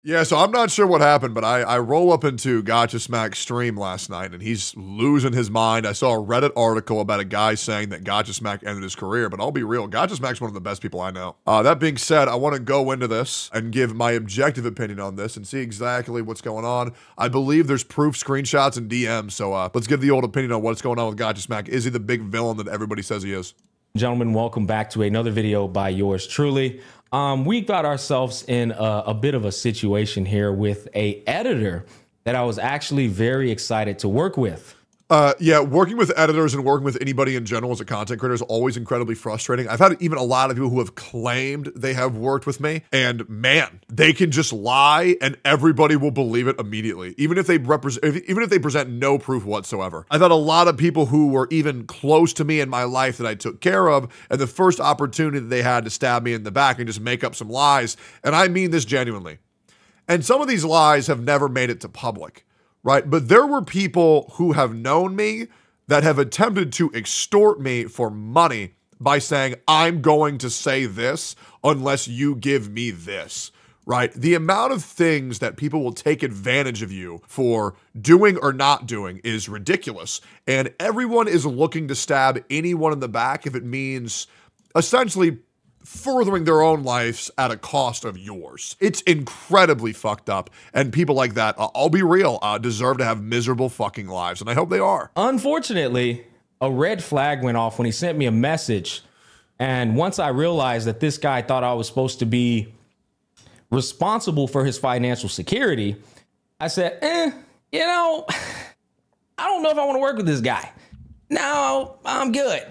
Yeah, so I'm not sure what happened, but I roll up into Gotcha Smack's stream last night and he's losing his mind. I saw a Reddit article about a guy saying that Gotcha Smack ended his career, but I'll be real, Gotcha Smack's one of the best people I know. That being said, I want to go into this and give my objective opinion on this and see exactly what's going on. I believe there's proof, screenshots, and DMs, so let's give the old opinion on what's going on with Gotcha Smack. Is he the big villain that everybody says he is? Gentlemen, welcome back to another video by yours truly. We got ourselves in a bit of a situation here with a editor that I was actually very excited to work with. Yeah, working with editors and working with anybody in general as a content creator is always incredibly frustrating. I've had even a lot of people who have claimed they have worked with me, and man, they can just lie and everybody will believe it immediately, even if they present no proof whatsoever. I've had a lot of people who were even close to me in my life that I took care of, and the first opportunity that they had to stab me in the back and just make up some lies, and I mean this genuinely. And some of these lies have never made it to public. Right. But there were people who have known me that have attempted to extort me for money by saying, I'm going to say this unless you give me this. Right. The amount of things that people will take advantage of you for doing or not doing is ridiculous. And everyone is looking to stab anyone in the back if it means essentially furthering their own lives at a cost of yours. It's incredibly fucked up, and people like that, I'll be real, deserve to have miserable fucking lives, and I hope they are. Unfortunately, a red flag went off when he sent me a message, and once I realized that this guy thought I was supposed to be responsible for his financial security, I said, you know, I don't know if I want to work with this guy. No, I'm good.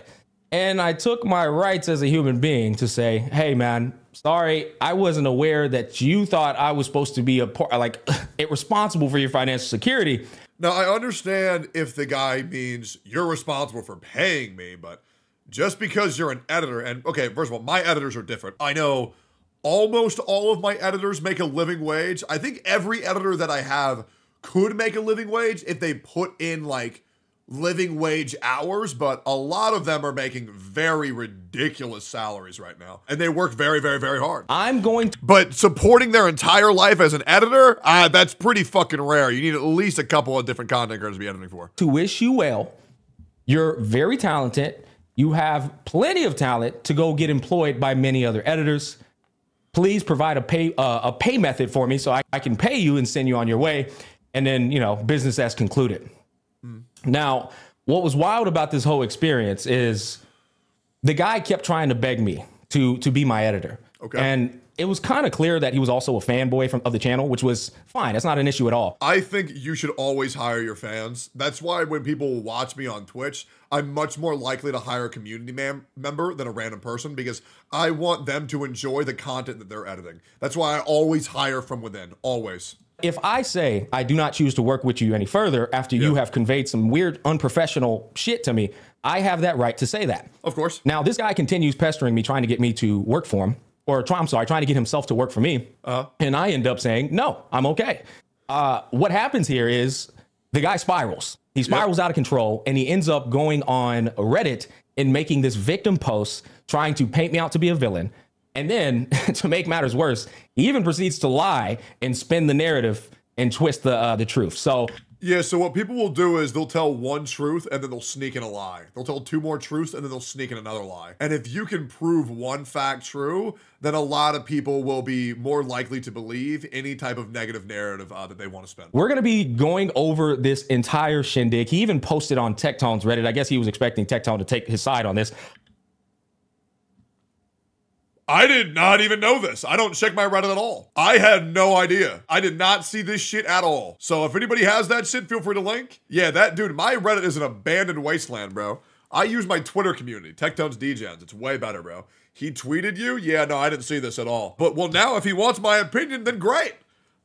And I took my rights as a human being to say, hey, man, sorry, I wasn't aware that you thought I was supposed to be responsible for your financial security. Now, I understand if the guy means you're responsible for paying me, but just because you're an editor, and okay, first of all, my editors are different. I know almost all of my editors make a living wage. I think every editor that I have could make a living wage if they put in like living wage hours, but a lot of them are making very ridiculous salaries right now, and they work very, very, very hard. But supporting their entire life as an editor, that's pretty fucking rare. You need at least a couple of different content creators to be editing for. To wish you well, you're very talented. You have plenty of talent to go get employed by many other editors. Please provide a pay method for me so I can pay you and send you on your way, and then, you know, business as concluded. Now, what was wild about this whole experience is the guy kept trying to beg me to be my editor. Okay. And it was kind of clear that he was also a fanboy of the channel, which was fine. That's not an issue at all. I think you should always hire your fans. That's why when people watch me on Twitch, I'm much more likely to hire a community member than a random person because I want them to enjoy the content that they're editing. That's why I always hire from within, always. If I say I do not choose to work with you any further after you have conveyed some weird, unprofessional shit to me, I have that right to say that. Of course. Now, this guy continues pestering me, trying to get me to work for him, or trying to get himself to work for me. And I end up saying, no, I'm okay. What happens here is the guy spirals. He spirals out of control, and he ends up going on Reddit and making this victim post, trying to paint me out to be a villain. And then, to make matters worse, he even proceeds to lie and spin the narrative and twist the truth. So yeah, so what people will do is they'll tell one truth and then they'll sneak in a lie. They'll tell two more truths and then they'll sneak in another lie. And if you can prove one fact true, then a lot of people will be more likely to believe any type of negative narrative that they want to spin. We're going to be going over this entire shindig. He even posted on Tektone's Reddit. I guess he was expecting Tektone to take his side on this. I did not even know this. I don't check my Reddit at all. I had no idea. I did not see this shit at all. So if anybody has that shit, feel free to link. Yeah, that dude, my Reddit is an abandoned wasteland, bro. I use my Twitter community, Tektone's Degens. It's way better, bro. He tweeted you? Yeah, no, I didn't see this at all. But well, now if he wants my opinion, then great.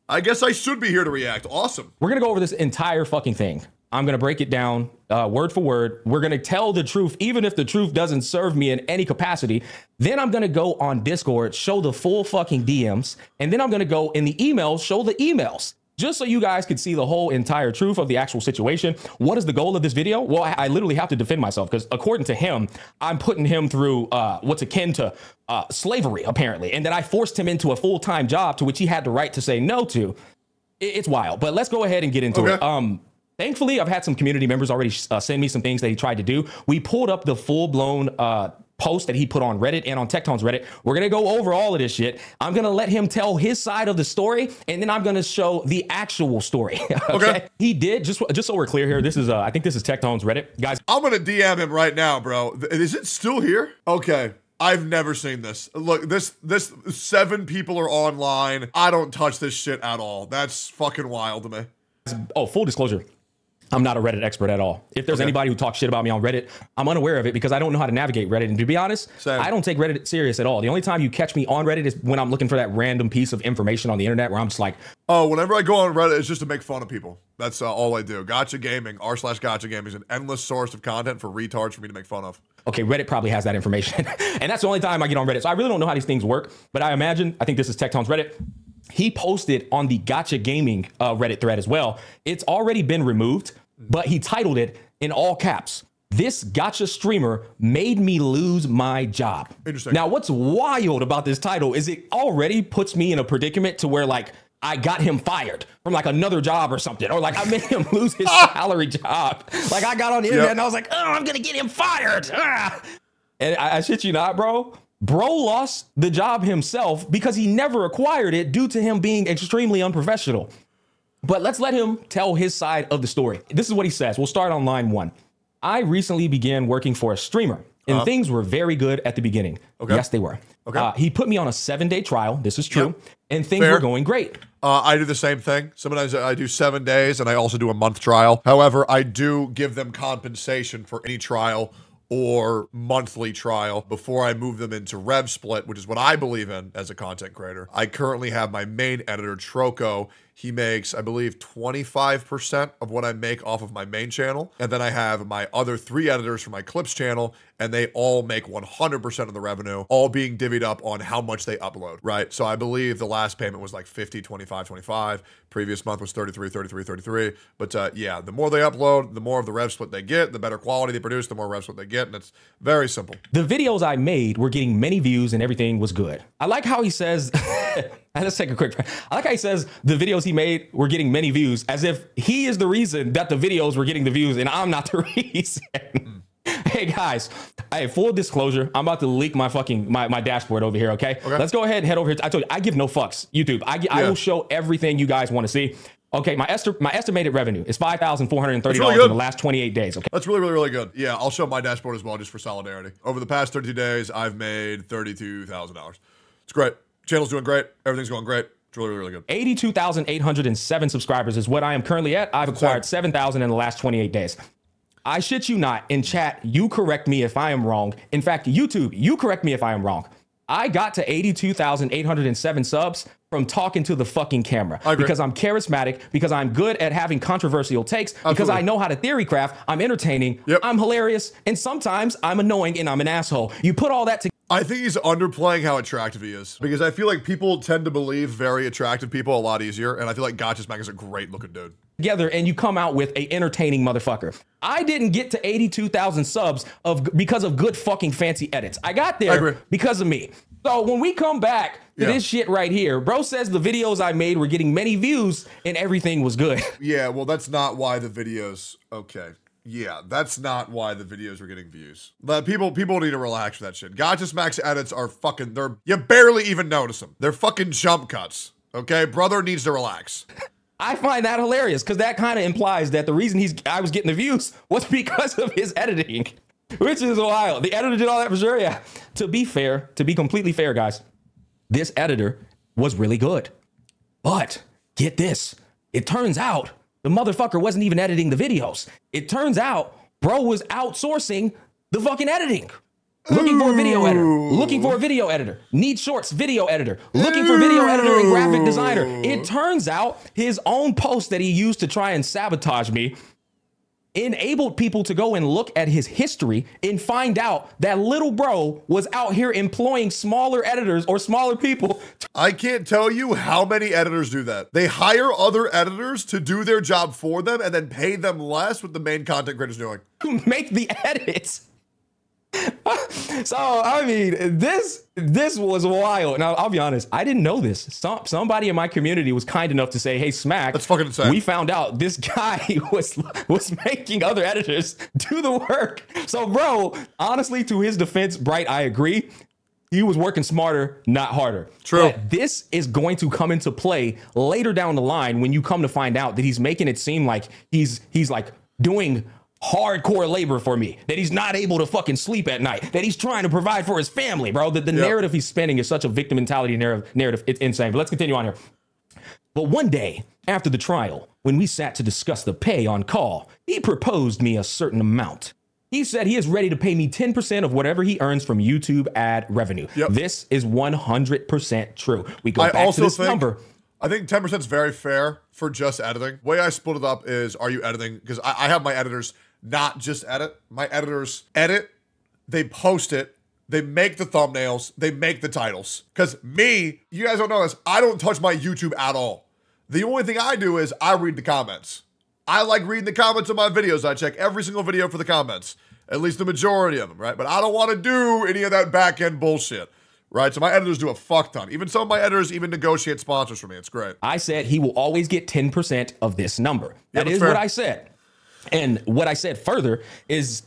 I guess I should be here to react. Awesome. We're going to go over this entire fucking thing. I'm going to break it down word for word. We're going to tell the truth, even if the truth doesn't serve me in any capacity. Then I'm going to go on Discord, show the full fucking DMs. And then I'm going to go in the emails, show the emails. just so you guys could see the whole entire truth of the actual situation. What is the goal of this video? Well, I literally have to defend myself because according to him, I'm putting him through what's akin to slavery, apparently, and that I forced him into a full-time job to which he had the right to say no to. It's wild, but let's go ahead and get into it. Thankfully, I've had some community members already send me some things that he tried to do. We pulled up the full-blown post that he put on Reddit and on Tekton's Reddit. We're going to go over all of this shit. I'm going to let him tell his side of the story, and then I'm going to show the actual story. Okay? He did, just so we're clear here, this is, I think this is Tekton's Reddit. Guys, I'm going to DM him right now, bro. Is it still here? Okay. I've never seen this. Look, this 7 people are online. I don't touch this shit at all. That's fucking wild to me. Oh, full disclosure. I'm not a Reddit expert at all. If there's anybody who talks shit about me on Reddit, I'm unaware of it because I don't know how to navigate Reddit. And to be honest, I don't take Reddit serious at all. The only time you catch me on Reddit is when I'm looking for that random piece of information on the internet where I'm just like, oh, whenever I go on Reddit, it's just to make fun of people. That's all I do. Gotcha Gaming, r/Gotcha Gaming is an endless source of content for retards for me to make fun of. Okay, Reddit probably has that information. And that's the only time I get on Reddit. So I really don't know how these things work. But I think this is Tekton's Reddit. He posted on the Gotcha Gaming Reddit thread as well. It's already been removed, but he titled it in all caps, "This Gotcha streamer made me lose my job." Interesting. Now, what's wild about this title is it already puts me in a predicament to where like I got him fired from like another job or something, or like I made him lose his salary job. Like I got on the internet and I was like, oh, I'm gonna get him fired. And I shit you not, bro. Bro lost the job himself because he never acquired it due to him being extremely unprofessional. But let's let him tell his side of the story. This is what he says. We'll start on line 1. I recently began working for a streamer, and things were very good at the beginning. Yes, they were. He put me on a 7-day trial. This is true. And things were going great. I do the same thing. Sometimes I do 7 days, and I also do a month trial. However, I do give them compensation for any trial or monthly trial before I move them into Rev Split, which is what I believe in as a content creator. I currently have my main editor, Troco. He makes, I believe, 25% of what I make off of my main channel. And then I have my other 3 editors for my Clips channel, and they all make 100% of the revenue, all being divvied up on how much they upload, right? So I believe the last payment was like 50, 25, 25. Previous month was 33, 33, 33. But yeah, the more they upload, the more of the Rev Split they get, the better quality they produce, the more Rev Split they get. And it's very simple. The videos I made were getting many views and everything was good. I like how he says, let's take a quick break. I like how he says the videos he made were getting many views as if he is the reason that the videos were getting the views and I'm not the reason. Hey guys, hey, full disclosure, I'm about to leak my fucking my dashboard over here, okay? Let's go ahead and head over here. I told you, I give no fucks. YouTube, I will show everything you guys want to see. Okay, my estimated revenue is $5,430 in the last 28 days. Okay, that's really good. Yeah, I'll show my dashboard as well, just for solidarity. Over the past 32 days, I've made $32,000. It's great. Channel's doing great. Everything's going great. It's really good. 82,807 subscribers is what I am currently at. I've acquired 7,000 in the last 28 days. I shit you not. In chat, you correct me if I am wrong. In fact, YouTube, you correct me if I am wrong. I got to 82,807 subs from talking to the fucking camera because I'm charismatic, because I'm good at having controversial takes, because I know how to theory craft, I'm entertaining, I'm hilarious, and sometimes I'm annoying and I'm an asshole. You put all that together. I think he's underplaying how attractive he is, because I feel like people tend to believe very attractive people a lot easier, and I feel like Gotcha's Mac is a great looking dude. Together and you come out with a entertaining motherfucker. I didn't get to 82,000 subs because of good fucking fancy edits. I got there because of me. So when we come back to this shit right here, bro says the videos I made were getting many views and everything was good. Yeah, well, that's not why the videos, yeah, that's not why the videos were getting views. But people need to relax with that shit. Gotcha's Max edits are fucking, you barely even notice them. They're fucking jump cuts, okay? Brother needs to relax. I find that hilarious because that kind of implies that the reason I was getting the views was because of his editing, which is wild. The editor did all that for sure, yeah. To be fair, to be completely fair, guys, this editor was really good. But get this, it turns out the motherfucker wasn't even editing the videos. It turns out bro was outsourcing the fucking editing. Looking for a video editor. Looking for a video editor. Need shorts, video editor. Looking for video editor and graphic designer. It turns out his own post that he used to try and sabotage me enabled people to go and look at his history and find out that little bro was out here employing smaller editors or smaller people. I can't tell you how many editors do that. They hire other editors to do their job for them and then pay them less what the main content creator's doing. To make the edits. So, I mean, this was wild. Now, I'll be honest, I didn't know this. Somebody in my community was kind enough to say, hey, Smack, that's fucking insane. We found out this guy was making other editors do the work. So, bro, honestly, to his defense, Bright, I agree. He was working smarter, not harder. True. But this is going to come into play later down the line when you come to find out that he's making it seem like he's like doing hardcore labor for me, that he's not able to fucking sleep at night, that he's trying to provide for his family, bro. The narrative he's spinning is such a victim mentality narrative. It's insane. But let's continue on here. But one day after the trial, when we sat to discuss the pay on call, he proposed me a certain amount. He said he is ready to pay me 10% of whatever he earns from YouTube ad revenue. Yep. This is 100% true. We go back to this number. I think 10% is very fair for just editing. The way I split it up is, are you editing? Because I have my editors not just edit. My editors edit, they post it, they make the thumbnails, they make the titles. Because me, you guys don't know this, I don't touch my YouTube at all. The only thing I do is I read the comments. I like reading the comments of my videos. I check every single video for the comments, at least the majority of them, right? But I don't want to do any of that back-end bullshit. Right, so my editors do a fuck ton. Even some of my editors even negotiate sponsors for me. It's great. I said he will always get 10% of this number. That is what I said. And what I said further is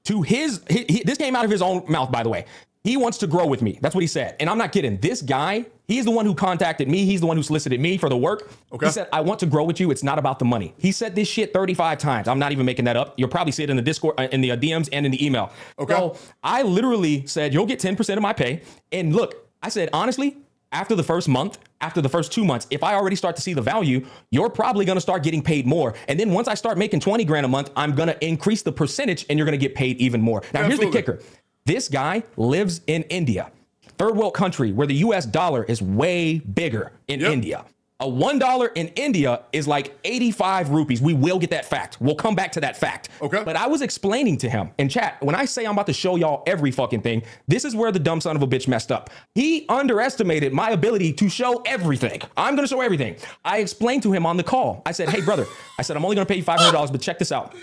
to this came out of his own mouth, by the way. He wants to grow with me. That's what he said. And I'm not kidding. This guy, he's the one who contacted me. He's the one who solicited me for the work. Okay. He said, I want to grow with you. It's not about the money. He said this shit 35 times. I'm not even making that up. You'll probably see it in the Discord, in the DMs and in the email. Okay. So I literally said, you'll get 10% of my pay. And look, I said, honestly, after the first month, after the first 2 months, if I already start to see the value, you're probably going to start getting paid more. And then once I start making 20 grand a month, I'm going to increase the percentage and you're going to get paid even more. Now, here's the kicker. This guy lives in India, third world country where the US dollar is way bigger in India. A $1 in India is like 85 rupees. We will get that fact. We'll come back to that fact. Okay. But I was explaining to him in chat, when I say I'm about to show y'all every fucking thing, this is where the dumb son of a bitch messed up. He underestimated my ability to show everything. I'm going to show everything. I explained to him on the call. I said, hey, brother, I said, I'm only going to pay you $500, but check this out.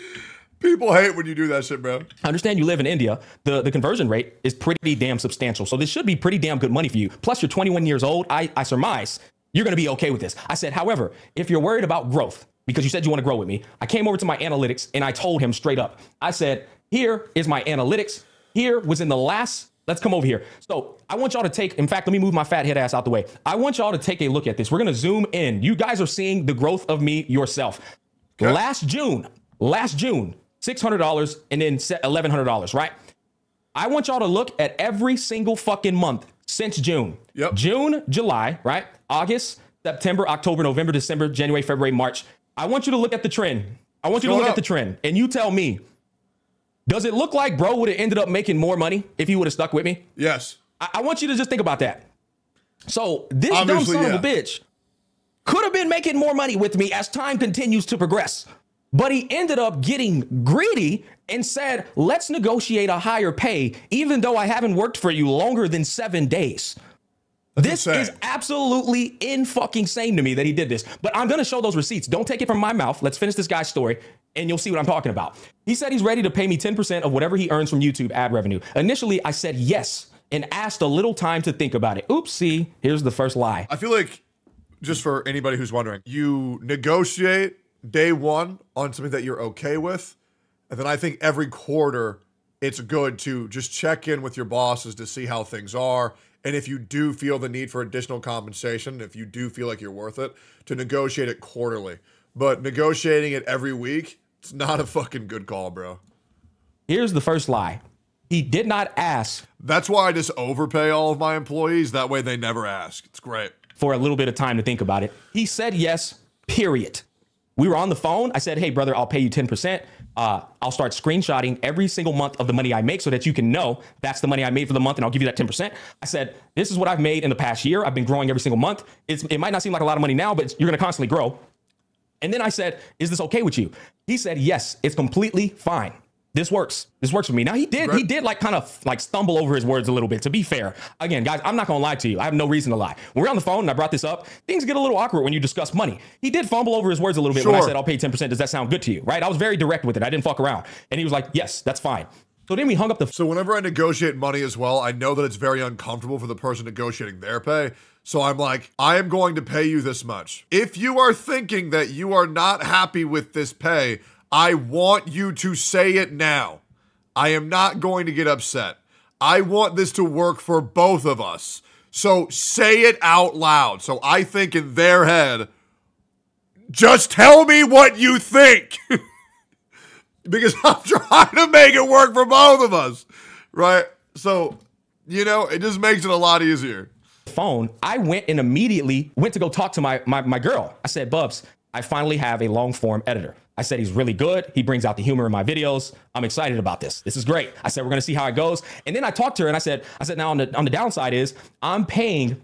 People hate when you do that shit, bro. I understand you live in India. The conversion rate is pretty damn substantial. So this should be pretty damn good money for you. Plus, you're 21 years old. I surmise you're going to be okay with this. I said, however, if you're worried about growth, because you said you want to grow with me, I came over to my analytics and I told him straight up. I said, here is my analytics. Here was in the last, let's come over here. So I want y'all to take, in fact, let me move my fat head ass out the way. I want y'all to take a look at this. We're going to zoom in. You guys are seeing the growth of me yourself. Okay. Last June, $600 and then $1,100, right? I want y'all to look at every single fucking month since June. Yep. June, July, right? August, September, October, November, December, January, February, March. I want you to look at the trend. I want you to look at the trend and you tell me, does it look like bro would have ended up making more money if he would have stuck with me? Yes. I want you to just think about that. So this dumb son of a bitch could have been making more money with me as time continues to progress. But he ended up getting greedy and said, let's negotiate a higher pay, even though I haven't worked for you longer than 7 days. This is absolutely in-fucking sane to me that he did this. But I'm going to show those receipts. Don't take it from my mouth. Let's finish this guy's story, and you'll see what I'm talking about. He said he's ready to pay me 10% of whatever he earns from YouTube ad revenue. Initially, I said yes and asked a little time to think about it. Oopsie, here's the first lie. I feel like, just for anybody who's wondering, you negotiate day one on something that you're okay with. And then I think every quarter, it's good to just check in with your bosses to see how things are. And if you do feel the need for additional compensation, if you do feel like you're worth it, to negotiate it quarterly. But negotiating it every week, it's not a fucking good call, bro. Here's the first lie. He did not ask. That's why I just overpay all of my employees. That way they never ask. It's great. For a little bit of time to think about it. He said yes, period. We were on the phone. I said, hey, brother, I'll pay you 10%. I'll start screenshotting every single month of the money I make so that you can know that's the money I made for the month and I'll give you that 10%. I said, this is what I've made in the past year. I've been growing every single month. It might not seem like a lot of money now, but you're going to constantly grow. And then I said, is this okay with you? He said, yes, it's completely fine. This works. This works for me. Now he did like kind of like stumble over his words a little bit, to be fair. Again, guys, I'm not going to lie to you. I have no reason to lie. When we're on the phone and I brought this up, things get a little awkward when you discuss money. He did fumble over his words a little bit when I said, I'll pay 10%. Does that sound good to you? Right? I was very direct with it. I didn't fuck around. And he was like, yes, that's fine. So then we hung up the phone. So whenever I negotiate money as well, I know that it's very uncomfortable for the person negotiating their pay. So I'm like, I am going to pay you this much. If you are thinking that you are not happy with this pay, I want you to say it now. I am not going to get upset. I want this to work for both of us. So say it out loud. So I think in their head, just tell me what you think. Because I'm trying to make it work for both of us. Right? So, you know, it just makes it a lot easier. Phone, I went and immediately went to go talk to my girl. I said, Bubs, I finally have a long form editor. I said, he's really good. He brings out the humor in my videos. I'm excited about this. This is great. I said, we're going to see how it goes. And then I talked to her and I said, now on the downside is I'm paying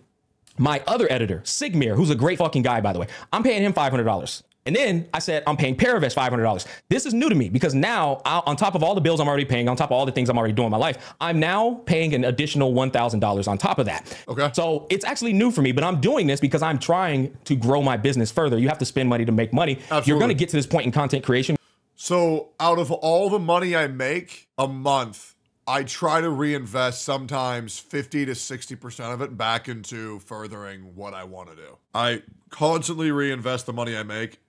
my other editor, Sigmir, who's a great fucking guy, by the way. I'm paying him $500. And then I said, I'm paying Paravesh $500. This is new to me because now, on top of all the bills I'm already paying, on top of all the things I'm already doing in my life, I'm now paying an additional $1,000 on top of that. Okay. So it's actually new for me, but I'm doing this because I'm trying to grow my business further. You have to spend money to make money. Absolutely. You're going to get to this point in content creation. So out of all the money I make a month, I try to reinvest sometimes 50 to 60% of it back into furthering what I want to do. I constantly reinvest the money I make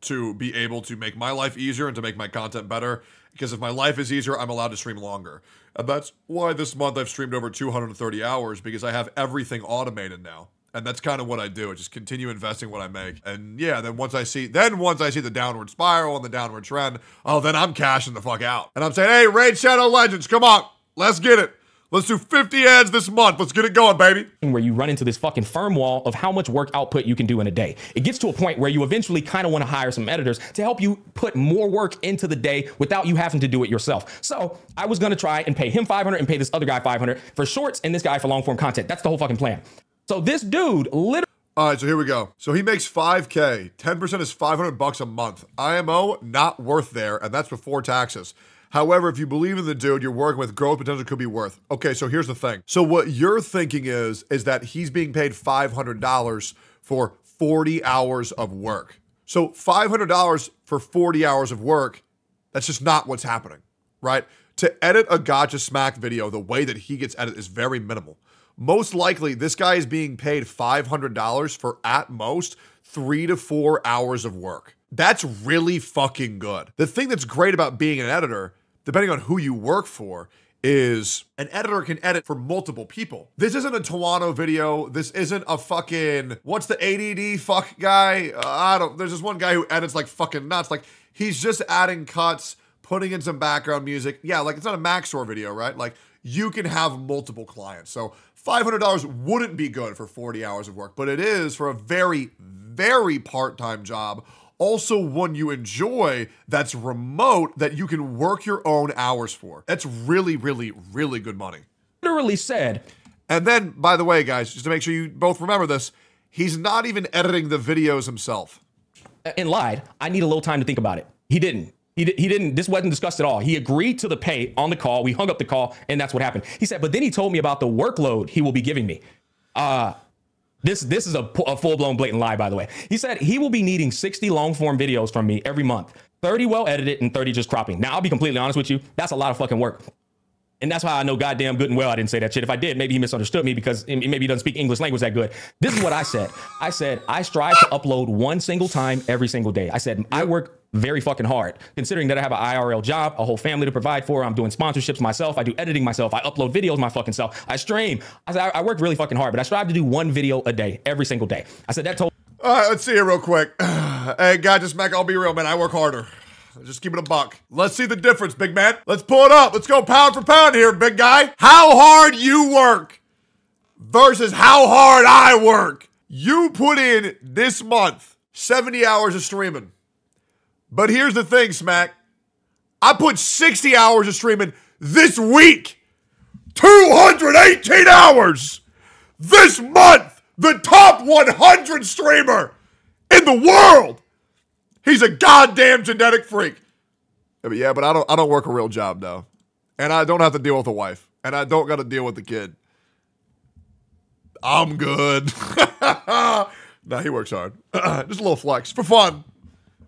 to be able to make my life easier and to make my content better. Because if my life is easier, I'm allowed to stream longer. And that's why this month I've streamed over 230 hours, because I have everything automated now. And that's kind of what I do. I just continue investing what I make. And yeah, then once I see the downward spiral and the downward trend, oh, then I'm cashing the fuck out. And I'm saying, hey, Raid Shadow Legends, come on, let's get it. Let's do 50 ads this month. Let's get it going, baby. Where you run into this fucking firm wall of how much work output you can do in a day. It gets to a point where you eventually kind of want to hire some editors to help you put more work into the day without you having to do it yourself. So I was going to try and pay him $500 and pay this other guy $500 for shorts and this guy for long form content. That's the whole fucking plan. So this dude literally. All right, so here we go. So he makes $5K. 10% is $500 a month. IMO, not worth there, and that's before taxes. However, if you believe in the dude you're working with, growth potential could be worth. Okay, so here's the thing. So what you're thinking is that he's being paid $500 for 40 hours of work. So $500 for 40 hours of work, that's just not what's happening, right? To edit a Gotcha Smack video, the way that he gets edited is very minimal. Most likely, this guy is being paid $500 for, at most, 3 to 4 hours of work. That's really fucking good. The thing that's great about being an editor, depending on who you work for, is an editor can edit for multiple people. This isn't a Tawano video. This isn't a fucking, what's the ADD fuck guy? There's this one guy who edits like fucking nuts. Like, he's just adding cuts, putting in some background music. Yeah, like it's not a Maxor video, right? Like, you can have multiple clients. So $500 wouldn't be good for 40 hours of work, but it is for a very, very part-time job. Also one you enjoy that's remote that you can work your own hours for. That's really, really, really good money. Literally said. And then, by the way, guys, just to make sure you both remember this, he's not even editing the videos himself. And lied. I need a little time to think about it. He didn't. He didn't. This wasn't discussed at all. He agreed to the pay on the call. We hung up the call, and that's what happened. He said, but then he told me about the workload he will be giving me. This is a full-blown blatant lie, by the way. He said he will be needing 60 long-form videos from me every month, 30 well-edited and 30 just cropping. Now, I'll be completely honest with you. That's a lot of fucking work. And that's why I know goddamn good and well I didn't say that shit. If I did, maybe he misunderstood me because maybe he doesn't speak English language that good. This is what I said. I said, I strive to upload one single time every single day. I said, I work very fucking hard, considering that I have an IRL job, a whole family to provide for. I'm doing sponsorships myself. I do editing myself. I upload videos my fucking self. I stream. I said, I work really fucking hard, but I strive to do one video a day, every single day. I said, that told. All right, let's see here real quick. Hey, Gotcha Smack, I'll be real, man. I work harder. Just keep it a buck. Let's see the difference, big man. Let's pull it up. Let's go pound for pound here, big guy. How hard you work versus how hard I work. You put in this month 70 hours of streaming. But here's the thing, Smack. I put 60 hours of streaming this week. 218 hours. This month, the top 100 streamer in the world He's a goddamn genetic freak. Yeah, but I don't work a real job though. And I don't have to deal with a wife. And I don't got to deal with the kid. I'm good. Nah, he works hard. Just a little flex for fun.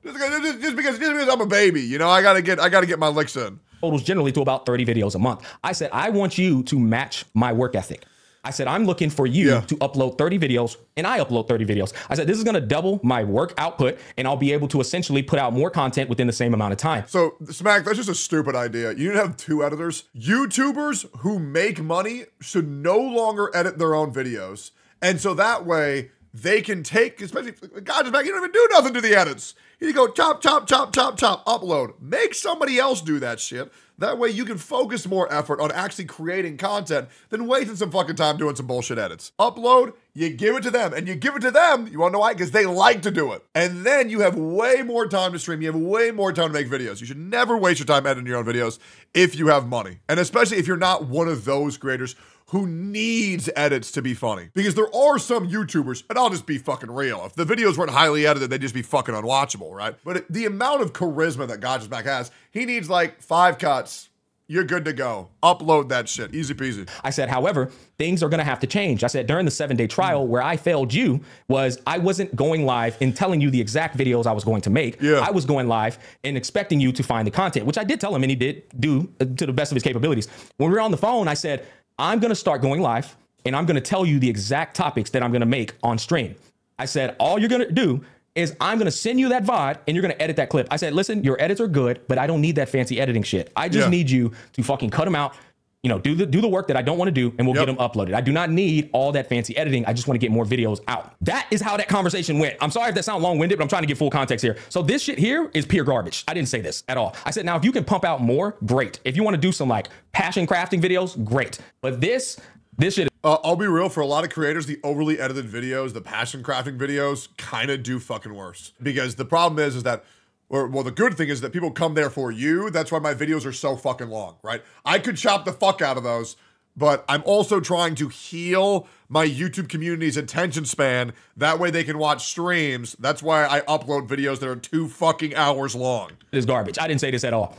Just because I'm a baby, you know, I gotta get my licks in. Totals generally to about 30 videos a month. I said, I want you to match my work ethic. I said, I'm looking for you to upload 30 videos, and I upload 30 videos. I said, this is going to double my work output, and I'll be able to essentially put out more content within the same amount of time. So, Smack, that's just a stupid idea. You need to have 2 editors. YouTubers who make money should no longer edit their own videos. And so that way, they can take, especially, God, Smack, you don't even do nothing to the edits. You go chop, chop, chop, chop, chop, upload. Make somebody else do that shit. That way you can focus more effort on actually creating content than wasting some fucking time doing some bullshit edits. Upload, you give it to them. And you give it to them, you wanna know why? Because they like to do it. And then you have way more time to stream. You have way more time to make videos. You should never waste your time editing your own videos if you have money. And especially if you're not one of those creators who needs edits to be funny. Because there are some YouTubers, and I'll just be fucking real. If the videos weren't highly edited, they'd just be fucking unwatchable, right? But the amount of charisma that Gotchasmack has, he needs like 5 cuts. You're good to go. Upload that shit. Easy peasy. I said, however, things are going to have to change. I said, during the 7-day trial where I failed you was I wasn't going live and telling you the exact videos I was going to make. I was going live and expecting you to find the content, which I did tell him, and he did do to the best of his capabilities. When we were on the phone, I said, I'm going to start going live, and I'm going to tell you the exact topics that I'm going to make on stream. I said, all you're going to do is I'm going to send you that VOD, and you're going to edit that clip. I said, listen, your edits are good, but I don't need that fancy editing shit. I just need you to fucking cut them out, you know, do the work that I don't want to do, and we'll get them uploaded. I do not need all that fancy editing. I just want to get more videos out. That is how that conversation went. I'm sorry if that sounds long-winded, but I'm trying to give full context here. So this shit here is pure garbage. I didn't say this at all. I said, now, if you can pump out more, great. If you want to do some like passion crafting videos, great. But this shit. I'll be real, for a lot of creators, the overly edited videos, the passion crafting videos kind of do fucking worse. Because the problem is that, well, the good thing is that people come there for you. That's why my videos are so fucking long, right? I could chop the fuck out of those, but I'm also trying to heal my YouTube community's attention span. That way they can watch streams. That's why I upload videos that are 2 fucking hours long. It is garbage. I didn't say this at all.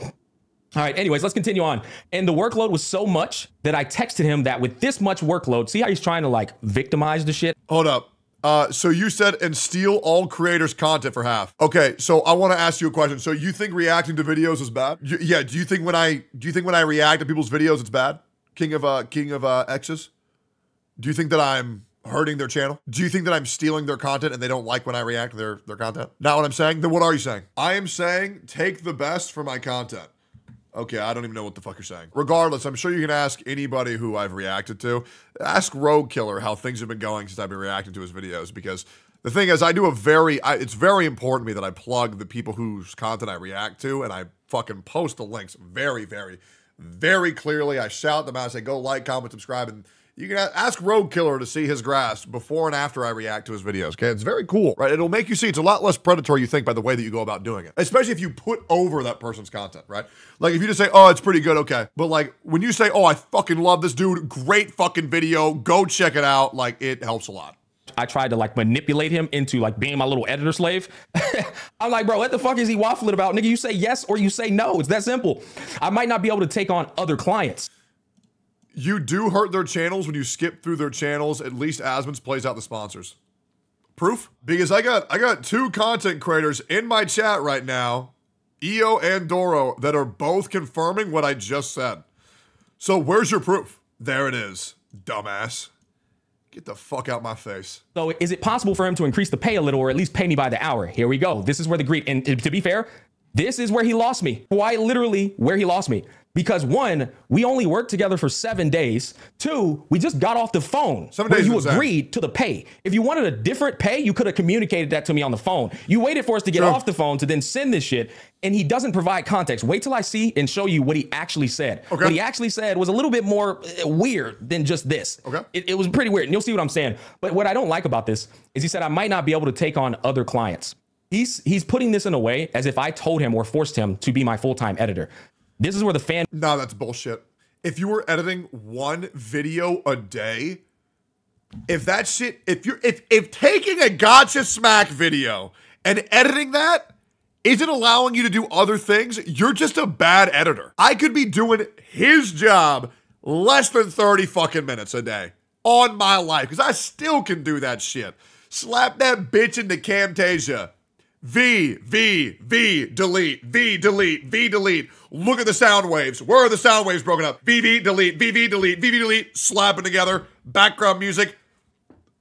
All right, anyways, let's continue on. And the workload was so much that I texted him that with this much workload, see how he's trying to like victimize the shit? Hold up. So you said, and steal all creators' content for half. Okay, so I want to ask you a question. So you think reacting to videos is bad? Yeah. Do you think when I react to people's videos, it's bad? King of X's? Do you think that I'm hurting their channel? Do you think that I'm stealing their content and they don't like when I react to their content? Not what I'm saying. Then what are you saying? I am saying take the best for my content. Okay, I don't even know what the fuck you're saying. Regardless, I'm sure you can ask anybody who I've reacted to. Ask Rogue Killer how things have been going since I've been reacting to his videos, because the thing is, it's very important to me that I plug the people whose content I react to, and I fucking post the links very, very, very clearly. I shout them out, I say, go like, comment, subscribe, and you can ask Rogue Killer to see his grasp before and after I react to his videos, okay? It's very cool, right? It'll make you see it's a lot less predatory, you think, by the way that you go about doing it. Especially if you put over that person's content, right? Like, if you just say, oh, it's pretty good, okay. But, like, when you say, oh, I fucking love this dude, great fucking video, go check it out, like, it helps a lot. I tried to like manipulate him into like being my little editor slave. I'm like, bro, what the fuck is he waffling about? Nigga, you say yes or you say no. It's that simple. I might not be able to take on other clients. You do hurt their channels when you skip through their channels. At least Asmon's plays out the sponsors. Proof? Because I got 2 content creators in my chat right now, EO and Doro, that are both confirming what I just said. So where's your proof? There it is, dumbass. Get the fuck out my face. So is it possible for him to increase the pay a little, or at least pay me by the hour? Here we go. This is where the greed, and to be fair, this is where he lost me. Quite literally where he lost me. Because 1, we only worked together for 7 days. 2, we just got off the phone. 7 days. You agreed to the pay. If you wanted a different pay, you could have communicated that to me on the phone. You waited for us to get off the phone to then send this shit, and he doesn't provide context. Wait till I see and show you what he actually said. Okay. What he actually said was a little bit more weird than just this. Okay. It was pretty weird, and you'll see what I'm saying. But what I don't like about this is he said I might not be able to take on other clients. He's putting this in a way as if I told him or forced him to be my full-time editor. This is where the fan... No, that's bullshit. If you were editing 1 video a day, if that shit... If taking a Gotchasmack video and editing that isn't allowing you to do other ththings, you're just a bad editor. I could be doing his job less than 30 fucking minutes a day on my life, because I still can do that shit. Slap that bitch into Camtasia. V, delete, V, delete. Look at the sound waves. Where are the sound waves broken up? V, delete, V, delete, slapping together. Background music.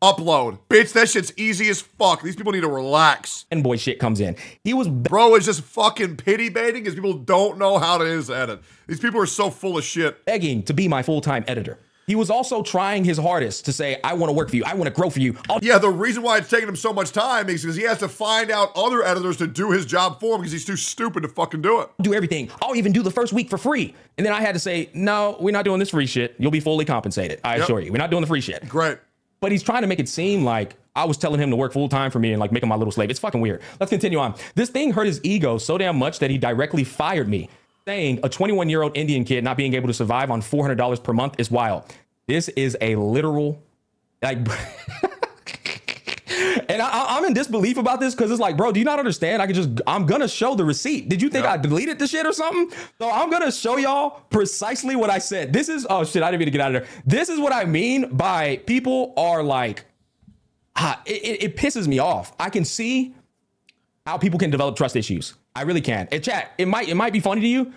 Upload. Bitch, that shit's easy as fuck. These people need to relax. And boy shit comes in. He was Bro is just fucking pity baiting because people don't know how to edit. These people are so full of shit. begging to be my full-time editor. He was also trying his hardest to say, I want to work for you. I want to grow for you. Yeah, the reason why it's taking him so much time is because he has to find out other editors to do his job for him because he's too stupid to fucking do it. Do everything. I'll even do the first week for free. And then I had to say, no, we're not doing this free shit. You'll be fully compensated. I assure you. We're not doing the free shit. Great. But he's trying to make it seem like I was telling him to work full time for me and like make him my little slave. It's fucking weird. Let's continue on. This thing hurt his ego so damn much that he directly fired me, saying a 21-year-old Indian kid not being able to survive on $400 per month is wild. This is a literal, like, and I'm in disbelief about this because it's like, bro, do you not understand? I'm going to show the receipt. Did you think I deleted the shit or something? So I'm going to show y'all precisely what I said. This is, oh shit, I didn't mean to get out of there. This is what I mean by people are like, it pisses me off. I can see how people can develop trust issues. I really can. And chat, it might be funny to you,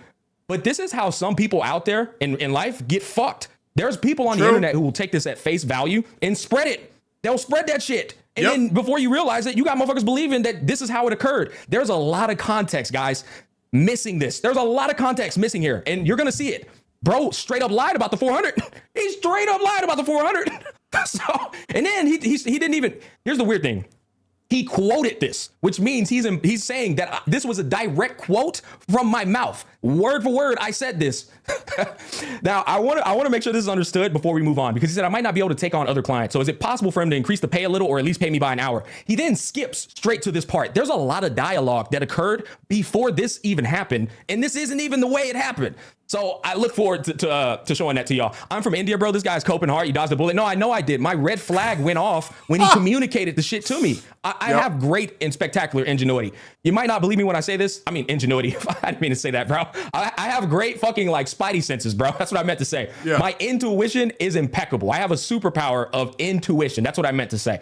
but this is how some people out there in life get fucked. There's people on the internet who will take this at face value and spread it. They'll spread that shit. And then before you realize it, you got motherfuckers believing that this is how it occurred. There's a lot of context, guys, missing this. There's a lot of context missing here. And you're going to see it. Bro straight up lied about the 400. He straight up lied about the 400. So, and then he didn't even, here's the weird thing. He quoted this, which means he's saying that this was a direct quote from my mouth. Word for word, I said this. Now, I want to make sure this is understood before we move on, because he said I might not be able to take on other clients. So is it possible for him to increase the pay a little or at least pay me by an hour? He then skips straight to this part. There's a lot of dialogue that occurred before this even happened, and this isn't even the way it happened. So I look forward to showing that to y'all. I'm from India, bro. This guy's coping hard. He dodged the bullet. No, I know I did. My red flag went off when he communicated the shit to me. I have great and spectacular ingenuity. You might not believe me when I say this. I mean, ingenuity. I didn't mean to say that, bro. I have great fucking like spidey senses, bro. That's what I meant to say. Yeah. My intuition is impeccable. I have a superpower of intuition. That's what I meant to say.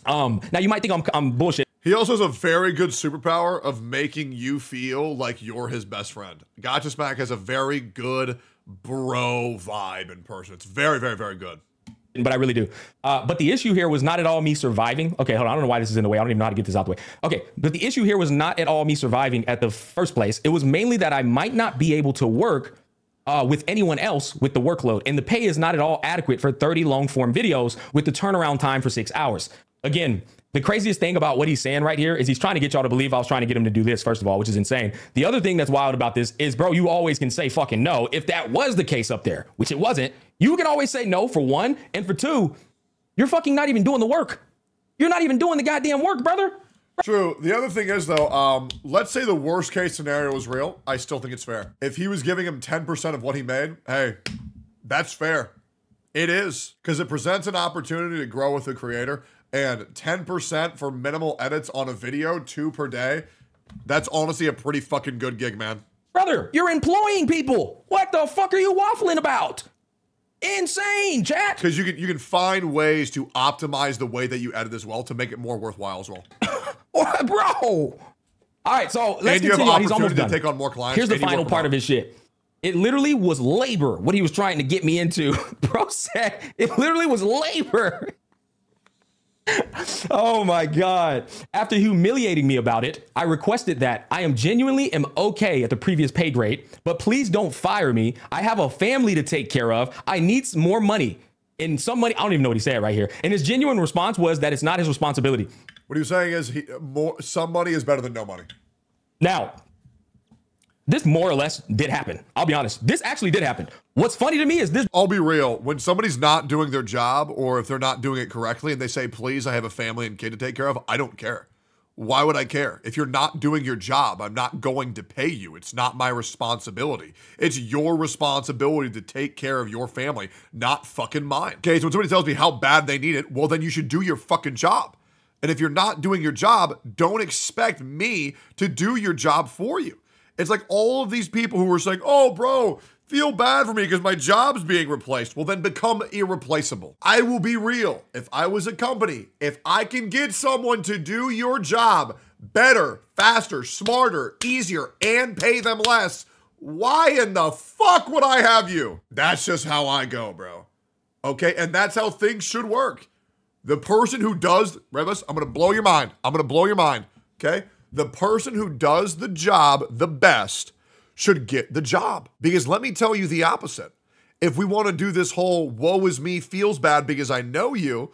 Now you might think I'm bullshit. He also has a very good superpower of making you feel like you're his best friend. Gotcha Smack has a very good bro vibe in person. It's very, very, very good. But I really do. But the issue here was not at all me surviving. Okay, hold on. I don't know why this is in the way. I don't even know how to get this out the way. Okay, but the issue here was not at all me surviving at the first place. It was mainly that I might not be able to work with anyone else with the workload. And the pay is not at all adequate for 30 long form videos with the turnaround time for 6 hours. Again, the craziest thing about what he's saying right here is he's trying to get y'all to believe I was trying to get him to do this, first of all, which is insane. The other thing that's wild about this is, bro, you always can say fucking no. If that was the case up there, which it wasn't, you can always say no, for one. And for two, you're fucking not even doing the work. You're not even doing the goddamn work, brother. True. The other thing is, though, let's say the worst case scenario was real. I still think it's fair. If he was giving him 10% of what he made, hey, that's fair. It is, because it presents an opportunity to grow with the creator. And 10% for minimal edits on a video, 2 per day, that's honestly a pretty fucking good gig, man. Brother, you're employing people. What the fuck are you waffling about? Insane, chat. Because you can find ways to optimize the way that you edit as well to make it more worthwhile as well. Bro. All right, so let's continue. On. He's almost done. To take on more clients. Here's the final part of his shit. It literally was labor, what he was trying to get me into. Bro said it literally was labor. Oh my God. After humiliating me about it, I requested that I genuinely am okay at the previous paid rate, but please don't fire me. I have a family to take care of. I need some more money. And some money, I don't even know what he said right here. And his genuine response was that it's not his responsibility. What he was saying is some money is better than no money. Now, this more or less did happen. I'll be honest. This actually did happen. What's funny to me is this. I'll be real. When somebody's not doing their job, or if they're not doing it correctly and they say, please, I have a family and kid to take care of, I don't care. Why would I care? If you're not doing your job, I'm not going to pay you. It's not my responsibility. It's your responsibility to take care of your family, not fucking mine. Okay, so when somebody tells me how bad they need it, well, then you should do your fucking job. And if you're not doing your job, don't expect me to do your job for you. It's like all of these people who were saying, oh, bro, feel bad for me because my job's being replaced. Well, then become irreplaceable. I will be real. If I was a company, if I can get someone to do your job better, faster, smarter, easier, and pay them less, why in the fuck would I have you? That's just how I go, bro. Okay, and that's how things should work. The person who does, Revis, I'm going to blow your mind. I'm going to blow your mind, okay? The person who does the job the best should get the job. Because let me tell you the opposite. If we want to do this whole woe is me, feels bad because I know you,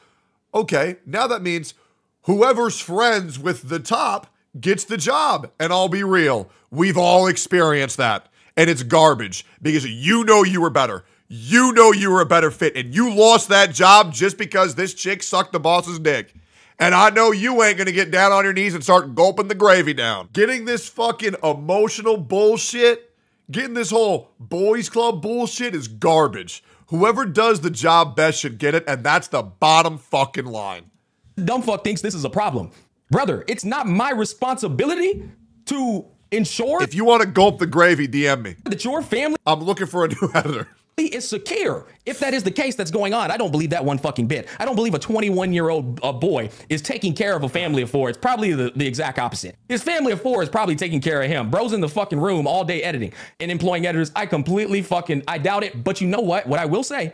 okay, now that means whoever's friends with the top gets the job. And I'll be real, we've all experienced that. And it's garbage because you know you were better. You know you were a better fit and you lost that job just because this chick sucked the boss's dick. And I know you ain't gonna get down on your knees and start gulping the gravy down. Getting this fucking emotional bullshit, getting this whole boys club bullshit is garbage. Whoever does the job best should get it, and that's the bottom fucking line. Dumb fuck thinks this is a problem. Brother, it's not my responsibility to ensure If you want to gulp the gravy, DM me. that your family I'm looking for a new editor. is secure. If that is the case that's going on, I don't believe that one fucking bit. I don't believe a 21-year-old boy is taking care of a family of 4. It's probably the exact opposite. His family of 4 is probably taking care of him. Bro's in the fucking room all day editing and employing editors. I doubt it. But you know what? What I will say,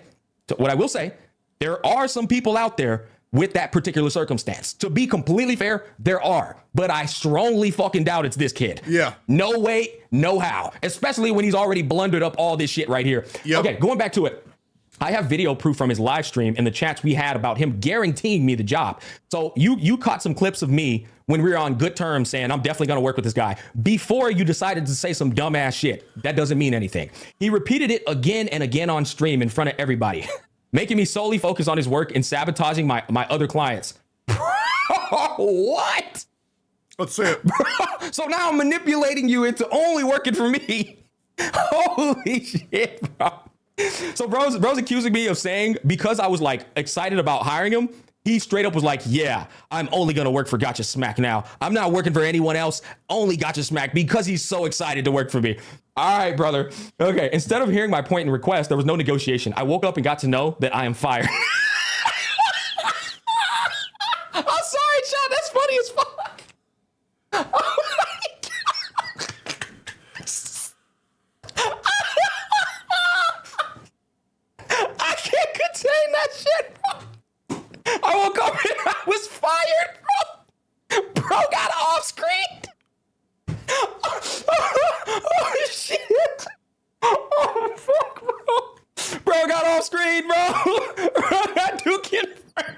there are some people out there with that particular circumstance. To be completely fair, there are, but I strongly fucking doubt it's this kid. Yeah. No way, no how, especially when he's already blundered up all this shit right here. Yep. Okay, going back to it. I have video proof from his live stream and the chats we had about him guaranteeing me the job. So you caught some clips of me when we were on good terms saying, I'm definitely going to work with this guy before you decided to say some dumbass shit. That doesn't mean anything. He repeated it again and again on stream in front of everybody, making me solely focus on his work and sabotaging my other clients. What? Let's see it. So now I'm manipulating you into only working for me. Holy shit, bro. So bro's accusing me of saying, because I was like excited about hiring him, he straight up was like, yeah, I'm only going to work for Gotcha Smack now. I'm not working for anyone else, only Gotcha Smack, because he's so excited to work for me. All right, brother. Okay, instead of hearing my point and request, there was no negotiation. I woke up and got to know that I am fired. I'm sorry, Chad. That's funny as fuck. Oh my God. I can't contain that shit, bro. I woke up and I was fired, bro. Bro got off screen. Oh, shit. Oh, fuck, bro. Bro got off screen, bro. Bro got Duke in front.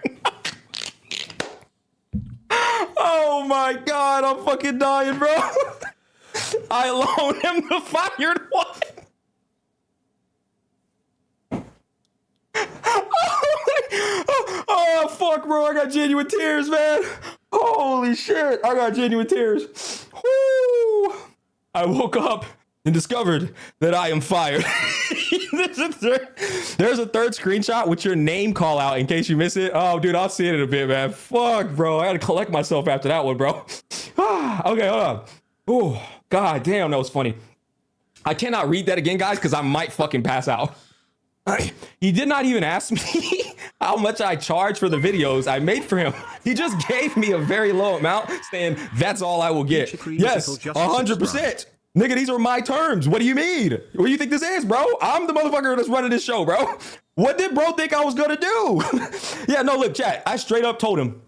Oh, my God. I'm fucking dying, bro. I loaned him the fired one. Oh, fuck, bro. I got genuine tears, man. Holy shit. I got genuine tears. Woo. I woke up and discovered that I am fired. There's a third screenshot with your name call out in case you miss it. Oh, dude, I'll see it in a bit, man. Fuck, bro. I had to collect myself after that one, bro. Okay, hold on. Oh, God damn, that was funny. I cannot read that again, guys, because I might fucking pass out. He did not even ask me how much I charge for the videos I made for him. He just gave me a very low amount saying that's all I will get. Yes, 100%. Nigga, these are my terms. What do you mean? What do you think this is, bro? I'm the motherfucker that's running this show, bro. What did bro think I was gonna do? Yeah, no, look, chat. I straight up told him.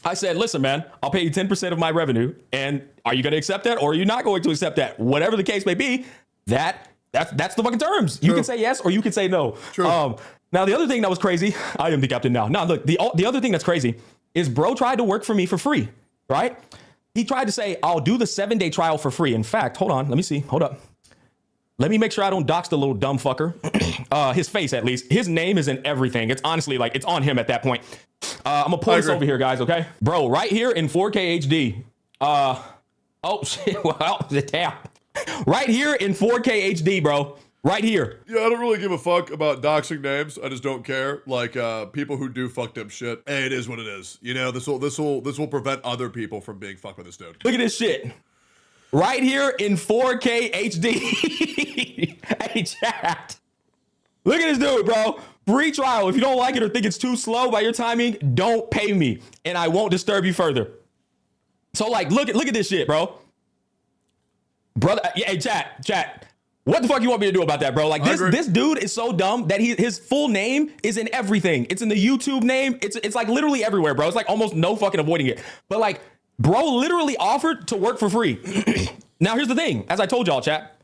I said, listen, man, I'll pay you 10% of my revenue. And are you gonna accept that or are you not going to accept that? Whatever the case may be, that's the fucking terms. You can say yes or you can say no. True. Now, the other thing that was crazy, I am the captain now. Now, look, the other thing that's crazy is bro tried to work for me for free, right? He tried to say, I'll do the 7-day trial for free. In fact, hold on. Let me see. Hold up. Let me make sure I don't dox the little dumb fucker. His face, at least. His name is in everything. It's honestly like, it's on him at that point. I'm going to pull this over here, guys, okay? Bro, right here in 4K HD. Oh, shit. Well, damn. Right here in 4K HD, bro. right here. Yeah, I don't really give a fuck about doxing names. I just don't care. Like people who do fucked up shit. Hey, it is what it is. You know, this will prevent other people from being fucked with this dude. Look at this shit. Right here in 4K HD. Hey, chat. Look at this dude, bro. Free trial. If you don't like it or think it's too slow by your timing, don't pay me and I won't disturb you further. So like, look at this shit, bro. Brother, yeah, hey, chat. What the fuck you want me to do about that, bro? Like this dude is so dumb that his full name is in everything. It's in the YouTube name. It's like literally everywhere, bro. It's like almost no fucking avoiding it. But like, bro literally offered to work for free. Now here's the thing. As I told y'all, chat.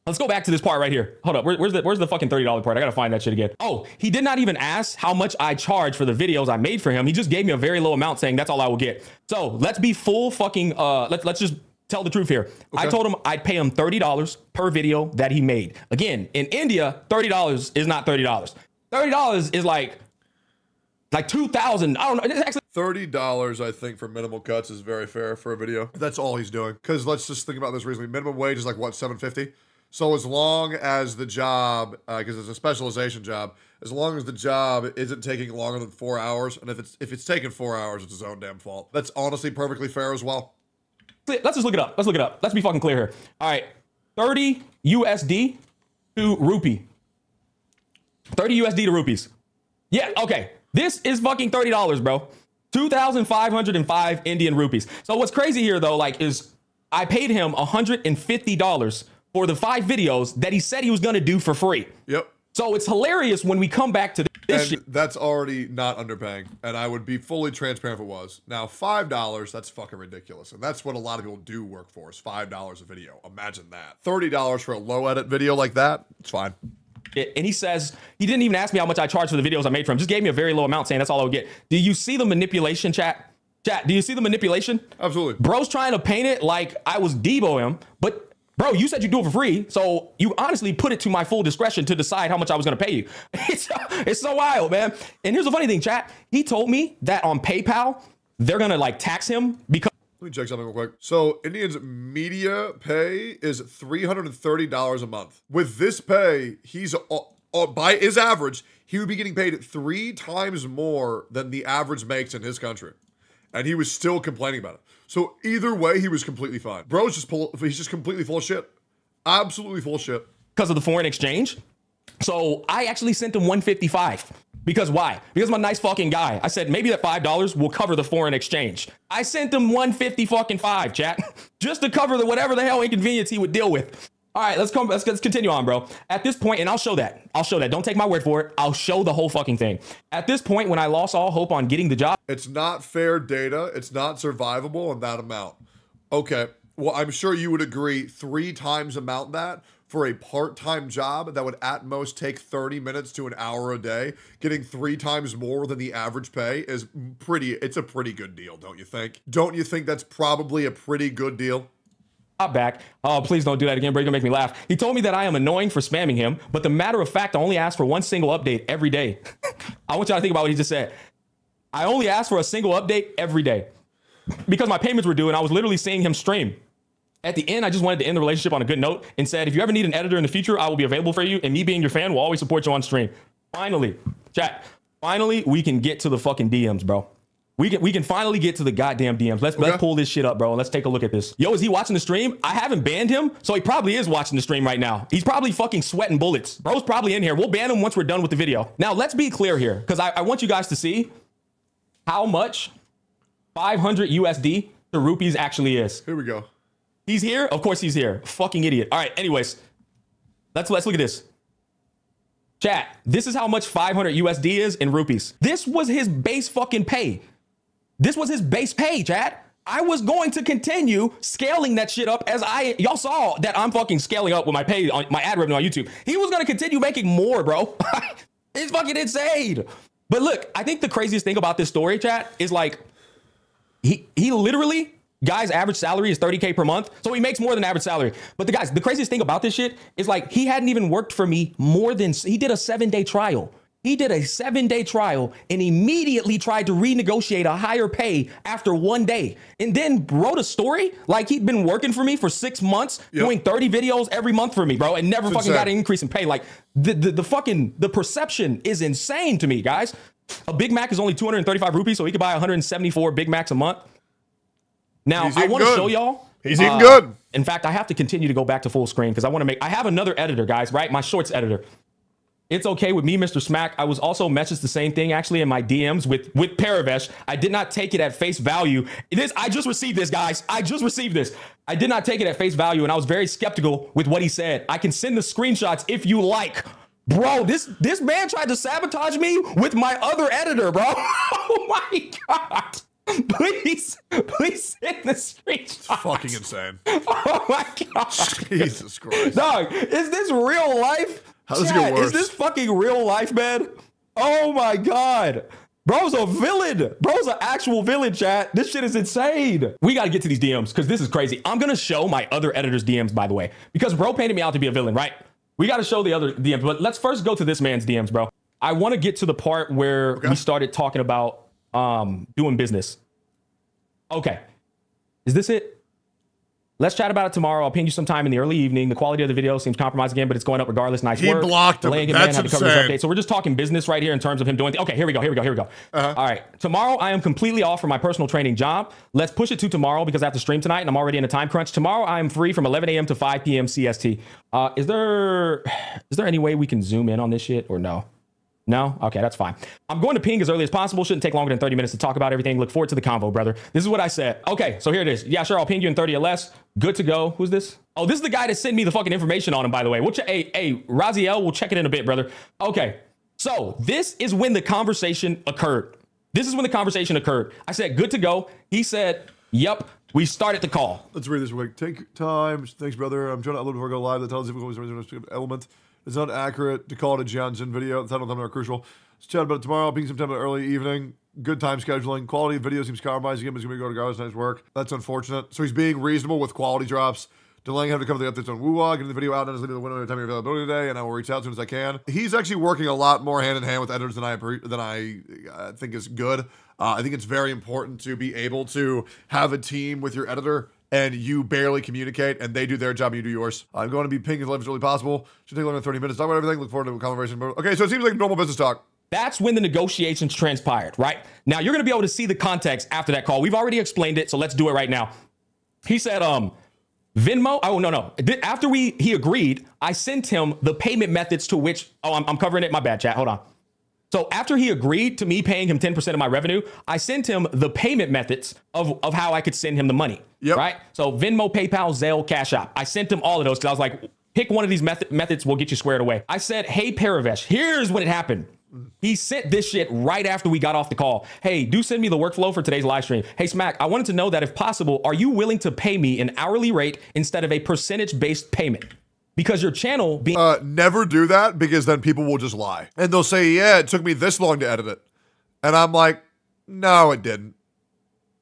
Let's go back to this part right here. Hold up. Where's the fucking $30 part? I gotta find that shit again. Oh, he did not even ask how much I charge for the videos I made for him. He just gave me a very low amount saying that's all I will get. So let's be full fucking, let's just tell the truth here. Okay. I told him I'd pay him $30 per video that he made. Again, in India, $30 is not $30. $30 is like 2,000. I don't know. It's actually $30, I think, for minimal cuts is very fair for a video. That's all he's doing. Because let's just think about this reasonably. Minimum wage is like what, $7.50? So as long as the job, because it's a specialization job, as long as the job isn't taking longer than 4 hours, and if it's taking 4 hours, it's his own damn fault. That's honestly perfectly fair as well. Let's just look it up. Let's look it up. Let's be fucking clear here. All right, 30 USD to rupee. 30 USD to rupees. Yeah, okay. This is fucking $30, bro. 2,505 Indian rupees. So what's crazy here though, like, is I paid him $150 for the 5 videos that he said he was gonna do for free. Yep. So it's hilarious when we come back to this shit. That's already not underpaying, and I would be fully transparent if it was. Now, $5, that's fucking ridiculous, and that's what a lot of people do work for, is $5 a video. Imagine that. $30 for a low edit video like that, it's fine. And he says, he didn't even ask me how much I charged for the videos I made for him, just gave me a very low amount saying that's all I would get. Do you see the manipulation, chat? Chat, do you see the manipulation? Absolutely. Bro's trying to paint it like I was Debo him, but bro, you said you do it for free, so you honestly put it to my full discretion to decide how much I was gonna pay you. It's so wild, man. And here's the funny thing, chat. He told me that on PayPal, they're gonna like tax him because... Let me check something real quick. So Indian's media pay is $330 a month. With this pay, he's by his average, he would be getting paid 3 times more than the average makes in his country. And he was still complaining about it. So either way, he was completely fine. Bro's he's just completely full of shit. Absolutely full of shit. Because of the foreign exchange. So I actually sent him $155. Because why? Because I'm a nice fucking guy. I said maybe that $5 will cover the foreign exchange. I sent him $155, chat, just to cover whatever the hell inconvenience he would deal with. All right, let's continue on, bro. At this point, and I'll show that. Don't take my word for it. I'll show the whole fucking thing. At this point, when I lost all hope on getting the job, it's not fair data. It's not survivable in that amount. Okay, well, I'm sure you would agree 3 times amount that for a part-time job that would at most take 30 minutes to an hour a day, getting 3 times more than the average pay is it's a pretty good deal, don't you think? Don't you think that's probably a pretty good deal? Back. Oh, please don't do that again, bro. You're gonna make me laugh. He told me that I am annoying for spamming him, but the matter of fact, I only ask for 1 single update every day. I want y'all to think about what he just said. I only asked for a single update every day because my payments were due and I was literally seeing him stream. At the end, I just wanted to end the relationship on a good note and said, if you ever need an editor in the future, I will be available for you. And me being your fan will always support you on stream. Finally, chat. Finally, we can get to the fucking DMs, bro. We can finally get to the goddamn DMs. Let's pull this shit up, bro. Let's take a look at this. Yo, is he watching the stream? I haven't banned him, so he probably is watching the stream right now. He's probably fucking sweating bullets. Bro's probably in here. We'll ban him once we're done with the video. Now, let's be clear here, because I want you guys to see how much 500 USD to rupees actually is. Here we go. He's here? Of course he's here. Fucking idiot. All right, anyways. Let's look at this. Chat, this is how much 500 USD is in rupees. This was his base fucking pay. This was his base pay, chat. I was going to continue scaling that shit up as y'all saw that I'm fucking scaling up with my pay on my ad revenue on YouTube. He was going to continue making more, bro. It's fucking insane. But look, I think the craziest thing about this story, chat, is like he literally, guy's average salary is 30K per month. So he makes more than average salary. But the craziest thing about this shit is like he hadn't even worked for me he did a 7-day trial. He did a 7-day trial and immediately tried to renegotiate a higher pay after 1 day, and then wrote a story like he'd been working for me for 6 months, doing 30 videos every month for me, bro, and never fucking got an increase in pay. Like the perception is insane to me, guys. A Big Mac is only 235 rupees, so he could buy 174 Big Macs a month. Now, I want to show y'all. He's eating good. In fact, I have to continue to go back to full screen because I have another editor, guys, right? My shorts editor. It's okay with me, Mr. Smack. I was also messaged the same thing actually in my DMs with Paravesh. I did not take it at face value. I just received this, guys. I just received this. I did not take it at face value, and I was very skeptical with what he said. I can send the screenshots if you like. Bro, this man tried to sabotage me with my other editor, bro. Oh my God. Please send the screenshots. It's fucking insane. Oh my God. Jesus Christ. Dog, is this real life? How does it get worse? Is this fucking real life, man? Oh my God. Bro's a villain. Bro's an actual villain, chat. This shit is insane. We got to get to these DMs because this is crazy. I'm going to show my other editor's DMs, by the way, because bro painted me out to be a villain, right? We got to show the other DMs, but let's first go to this man's DMs, bro. I want to get to the part where we started talking about doing business. Okay. Is this it? Let's chat about it tomorrow. I'll ping you sometime in the early evening. The quality of the video seems compromised again, but it's going up regardless. Nice work. He blocked him. That's insane. So we're just talking business right here in terms of him doing okay, here we go. All right. Tomorrow, I am completely off for my personal training job. Let's push it to tomorrow because I have to stream tonight and I'm already in a time crunch. Tomorrow, I am free from 11 a.m. to 5 p.m. CST. Is there any way we can zoom in on this shit or no? No? Okay, that's fine. I'm going to ping as early as possible. Shouldn't take longer than 30 minutes to talk about everything. Look forward to the convo, brother. This is what I said. Okay, so here it is. Yeah, sure, I'll ping you in 30 or less. Good to go. Who's this? Oh, this is the guy that sent me the fucking information on him, by the way. Hey, Raziel, we'll check it in a bit, brother. Okay, so this is when the conversation occurred. I said, good to go. He said, yep. We started the call. Let's read this real quick. Take time. Thanks, brother. I'm trying to upload before I go live. The title is difficult element. It's not accurate to call it a Johnson video. The title and time are crucial. Let's chat about it tomorrow. Being sometime in the early evening. Good time scheduling. Quality of video seems compromised again, but it's going to go regardless. Nice work. That's unfortunate. So he's being reasonable with quality drops. Delaying him to cover the updates on Woo-Wah, getting the video out, and just leaving the window of time of availability today, and I will reach out as soon as I can. He's actually working a lot more hand in hand with editors than I think is good. I think it's very important to be able to have a team with your editor and you barely communicate, and they do their job, and you do yours. I'm going to be pinging as live as really possible. Should take longer than 30 minutes. Talk about everything. Look forward to a conversation. Okay, so it seems like normal business talk. That's when the negotiations transpired, right? Now, you're going to be able to see the context after that call. We've already explained it, so let's do it right now. He said, Venmo. Oh, no. After he agreed, I sent him the payment methods to which, I'm covering it. My bad, chat. Hold on. So after he agreed to me paying him 10% of my revenue, I sent him the payment methods of how I could send him the money. Yep. Right. So Venmo, PayPal, Zelle, Cash App. I sent him all of those because I was like, pick one of these methods. We'll get you squared away. I said, hey, Paravesh, here's when it happened. He sent this shit right after we got off the call. Hey, do send me the workflow for today's live stream. Hey, Smack, I wanted to know that if possible, are you willing to pay me an hourly rate instead of a percentage-based payment? Because your channel being... Never do that because then people will just lie. And they'll say, yeah, it took me this long to edit it. And I'm like, no, it didn't.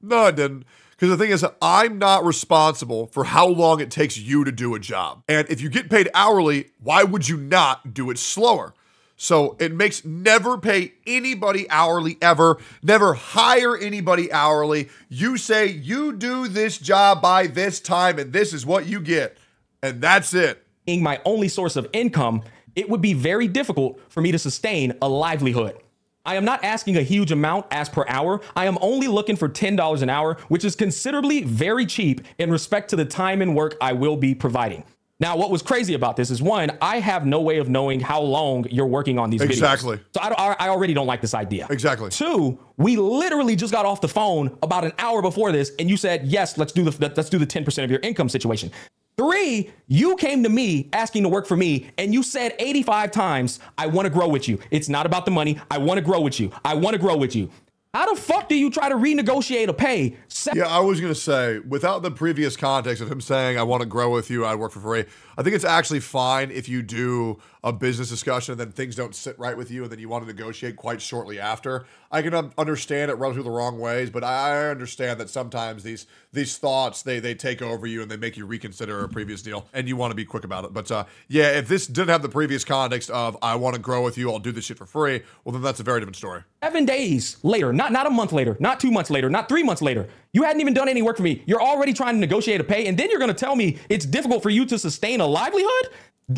No, it didn't. Because the thing is, I'm not responsible for how long it takes you to do a job. And if you get paid hourly, why would you not do it slower? So it makes never pay anybody hourly ever. Never hire anybody hourly. You say you do this job by this time and this is what you get. And that's it. My only source of income, it would be very difficult for me to sustain a livelihood. I am not asking a huge amount as per hour. I am only looking for $10 an hour, which is considerably very cheap in respect to the time and work I will be providing. Now, what was crazy about this is, one, I have no way of knowing how long you're working on these videos. Exactly. So I already don't like this idea. Exactly. Two, we literally just got off the phone about an hour before this, and you said, yes, let's do the 10% of your income situation. Three, you came to me asking to work for me, and you said 85 times, I want to grow with you. It's not about the money. I want to grow with you. I want to grow with you. How the fuck do you try to renegotiate a pay? Yeah, I was going to say, without the previous context of him saying, I want to grow with you, I work for free, I think it's actually fine if you do a business discussion and then things don't sit right with you and then you want to negotiate quite shortly after. I can understand it rubs people the wrong ways, but I understand that sometimes these these thoughts, they take over you and they make you reconsider a previous deal, and you want to be quick about it. But yeah, if this didn't have the previous context of I want to grow with you, I'll do this shit for free, well, then that's a very different story. 7 days later, not a month later, not 2 months later, not 3 months later, you hadn't even done any work for me. You're already trying to negotiate a pay, and then you're going to tell me it's difficult for you to sustain a livelihood?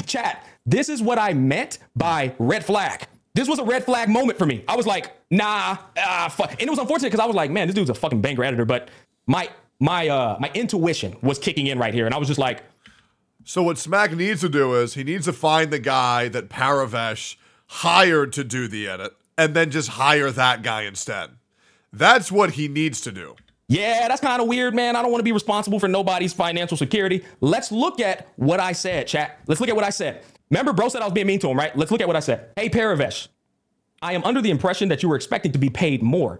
Chat, this is what I meant by red flag. This was a red flag moment for me. I was like, nah, fuck. And it was unfortunate because I was like, man, this dude's a fucking banger editor, but my intuition was kicking in right here, and I was just like, so what Smack needs to do is he needs to find the guy that Paravesh hired to do the edit and then just hire that guy instead. That's what he needs to do. yeah, that's kind of weird, man. I don't want to be responsible for nobody's financial security. Let's look at what I said, chat. Let's look at what I said. Remember, bro said I was being mean to him, right? Let's look at what I said. Hey, Paravesh, I am under the impression that you were expecting to be paid more.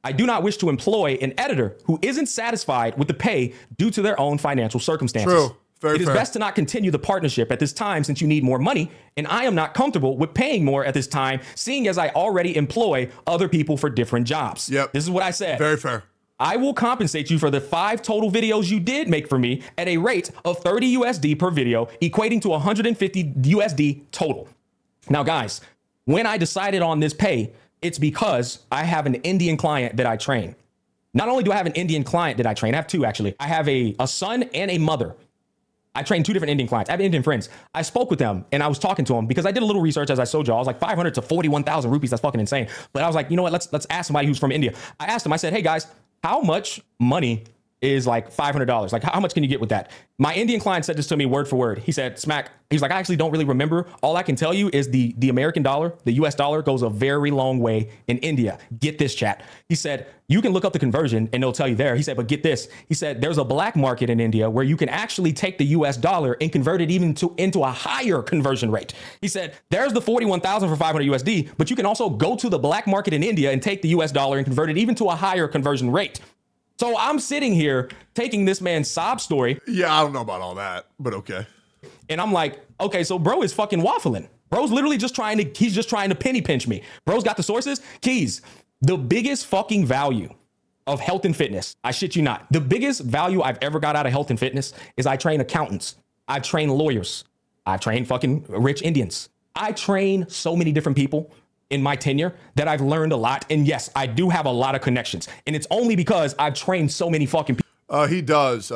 I do not wish to employ an editor who isn't satisfied with the pay due to their own financial circumstances. True. Very It is fair. best to not continue the partnership at this time since you need more money, and I am not comfortable with paying more at this time, seeing as I already employ other people for different jobs. Yep. This is what I said. Very fair. I will compensate you for the 5 total videos you did make for me at a rate of 30 USD per video, equating to 150 USD total. Now, guys, when I decided on this pay, it's because I have an Indian client that I train. Not only do I have an Indian client that I train, I have 2 actually. I have a son and a mother. I train 2 different Indian clients. I have Indian friends. I spoke with them and I was talking to them because I did a little research as I showed y'all. I was like 500 to 41,000 rupees. That's fucking insane. But I was like, you know what? Let's ask somebody who's from India. I asked them, I said, hey guys, how much money is like $500? Like how much can you get with that? My Indian client said this to me word for word. He said, Smack, he's like, I actually don't really remember. All I can tell you is the American dollar, the US dollar goes a very long way in India. Get this, chat. He said, you can look up the conversion and they'll tell you there. He said, but get this. He said, there's a black market in India where you can actually take the US dollar and convert it even into a higher conversion rate. He said, there's the 41,000 for 500 USD, but you can also go to the black market in India and take the US dollar and convert it even to a higher conversion rate. So I'm sitting here taking this man's sob story. Yeah, I don't know about all that, but okay. And I'm like, okay, so bro is fucking waffling. Bro's literally he's just trying to penny pinch me. Bro's got the sources. Keys, the biggest fucking value of health and fitness, I shit you not, the biggest value I've ever got out of health and fitness is I train accountants. I've trained lawyers. I've trained fucking rich Indians. I train so many different people in my tenure that I've learned a lot. And yes, I do have a lot of connections. And it's only because I've trained so many fucking people. He does.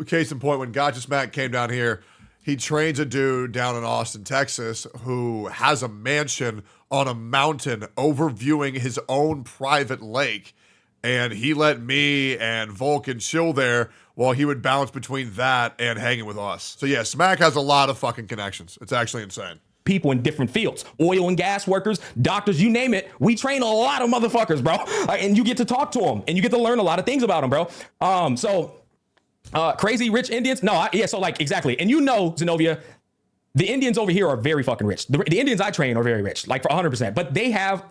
Case in point, when Gotcha Smack came down here, he trains a dude down in Austin, Texas, who has a mansion on a mountain overviewing his own private lake. And he let me and Vulcan chill there while he would bounce between that and hanging with us. So yeah, Smack has a lot of fucking connections. It's actually insane. People in different fields, oil and gas workers, doctors, you name it. We train a lot of motherfuckers, bro. And you get to talk to them and you get to learn a lot of things about them, bro. Crazy rich Indians. No, so like exactly. And you know, Zenobia, the Indians over here are very fucking rich. The Indians I train are very rich, like for 100%, but they have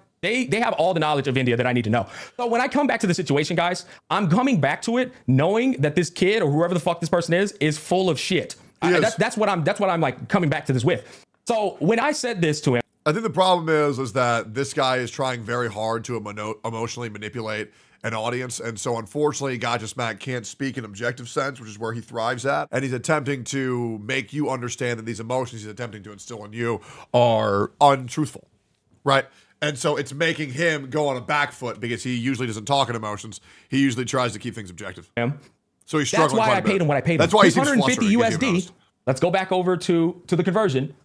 all the knowledge of India that I need to know. So when I come back to the situation, guys, I'm coming back to it knowing that this kid or whoever the fuck this person is full of shit. That's what I'm like coming back to this with. So when I said this to him, I think the problem is that this guy is trying very hard to emotionally manipulate an audience. And so unfortunately, Gotcha Smack can't speak in objective sense, which is where he thrives at. And he's attempting to make you understand that these emotions he's attempting to instill in you are untruthful, right? And so it's making him go on a back foot because he usually doesn't talk in emotions. He usually tries to keep things objective. So he's struggling. That's why I paid him what I paid him. That's why he's 150 USD. Let's go back over to the conversion.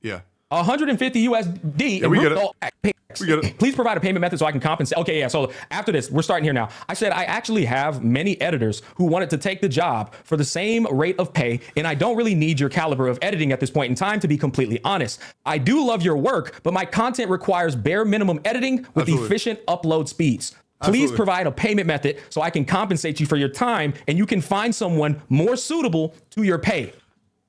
Yeah. 150 USD. Yeah, we get it. We get it. Please provide a payment method so I can compensate. Okay, yeah. So after this, we're starting here now. I said I actually have many editors who wanted to take the job for the same rate of pay, and I don't really need your caliber of editing at this point in time, to be completely honest. I do love your work, but my content requires bare minimum editing with efficient upload speeds. Please provide a payment method so I can compensate you for your time, and you can find someone more suitable to your pay.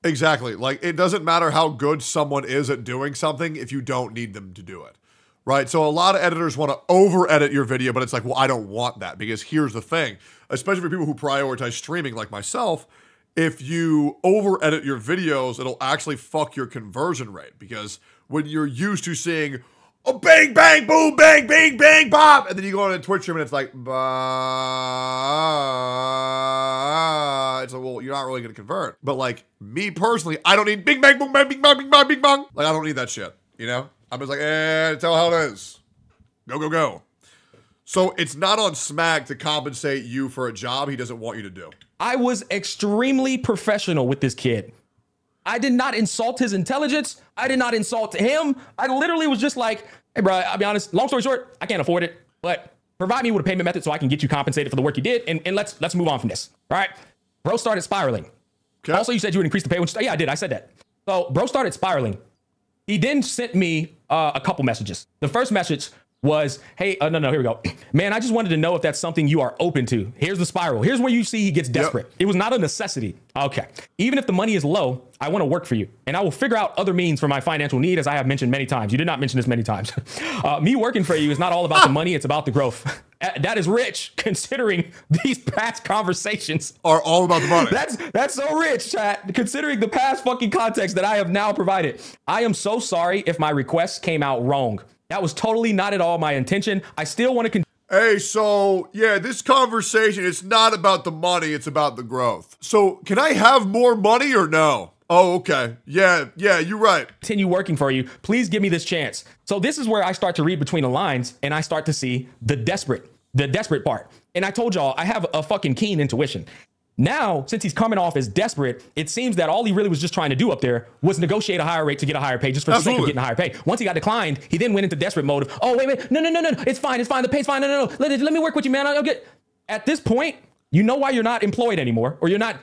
Exactly. Like, it doesn't matter how good someone is at doing something if you don't need them to do it, right? So a lot of editors want to over-edit your video, but it's like, well, I don't want that, because here's the thing, especially for people who prioritize streaming like myself, if you over-edit your videos, it'll actually fuck your conversion rate, because when you're used to seeing Oh, bang, bang, boom, bang, bang, bang, bop. And then you go on a Twitch stream and it's like, it's like, well, you're not really going to convert. But like me personally, I don't need bing, bang, boom, bang, bing, bang, bing, bang, bing, bang. Like, I don't need that shit, you know? I'm just like, tell how it is. Go, go, go. So it's not on Smack to compensate you for a job he doesn't want you to do. I was extremely professional with this kid. I did not insult his intelligence. I did not insult him. I literally was just like, hey, bro, I'll be honest. Long story short, I can't afford it, but provide me with a payment method so I can get you compensated for the work you did, and let's move on from this. All right? Bro started spiraling. Okay. Also, you said you would increase the pay. Yeah, I did. I said that. So bro started spiraling. He then sent me a couple messages. The first message was, hey, no, here we go. Man, I just wanted to know if that's something you are open to. Here's the spiral. Here's where you see he gets desperate. Yep. It was not a necessity. Okay. Even if the money is low, I want to work for you. And I will figure out other means for my financial need, as I have mentioned many times. You did not mention this many times. Me working for you is not all about the money. It's about the growth. That is rich, considering these past conversations are all about the money. That's so rich, chat, considering the past fucking context that I have now provided. I am so sorry if my requests came out wrong. That was totally not at all my intention. I still want to continue. Hey, so, yeah, this conversation, it's not about the money, it's about the growth. So, can I have more money or no? Oh, okay. Yeah, you're right. Continue working for you. Please give me this chance. So this is where I start to read between the lines and I start to see the desperate part. And I told y'all, I have a fucking keen intuition. Now, since he's coming off as desperate, it seems that all he really was just trying to do up there was negotiate a higher rate to get a higher pay, just for the sake of getting a higher pay. Once he got declined, he then went into desperate mode of, oh, wait, no, it's fine, the pay's fine, no, let me work with you, man, I'll get. At this point, you know why you're not employed anymore, or you never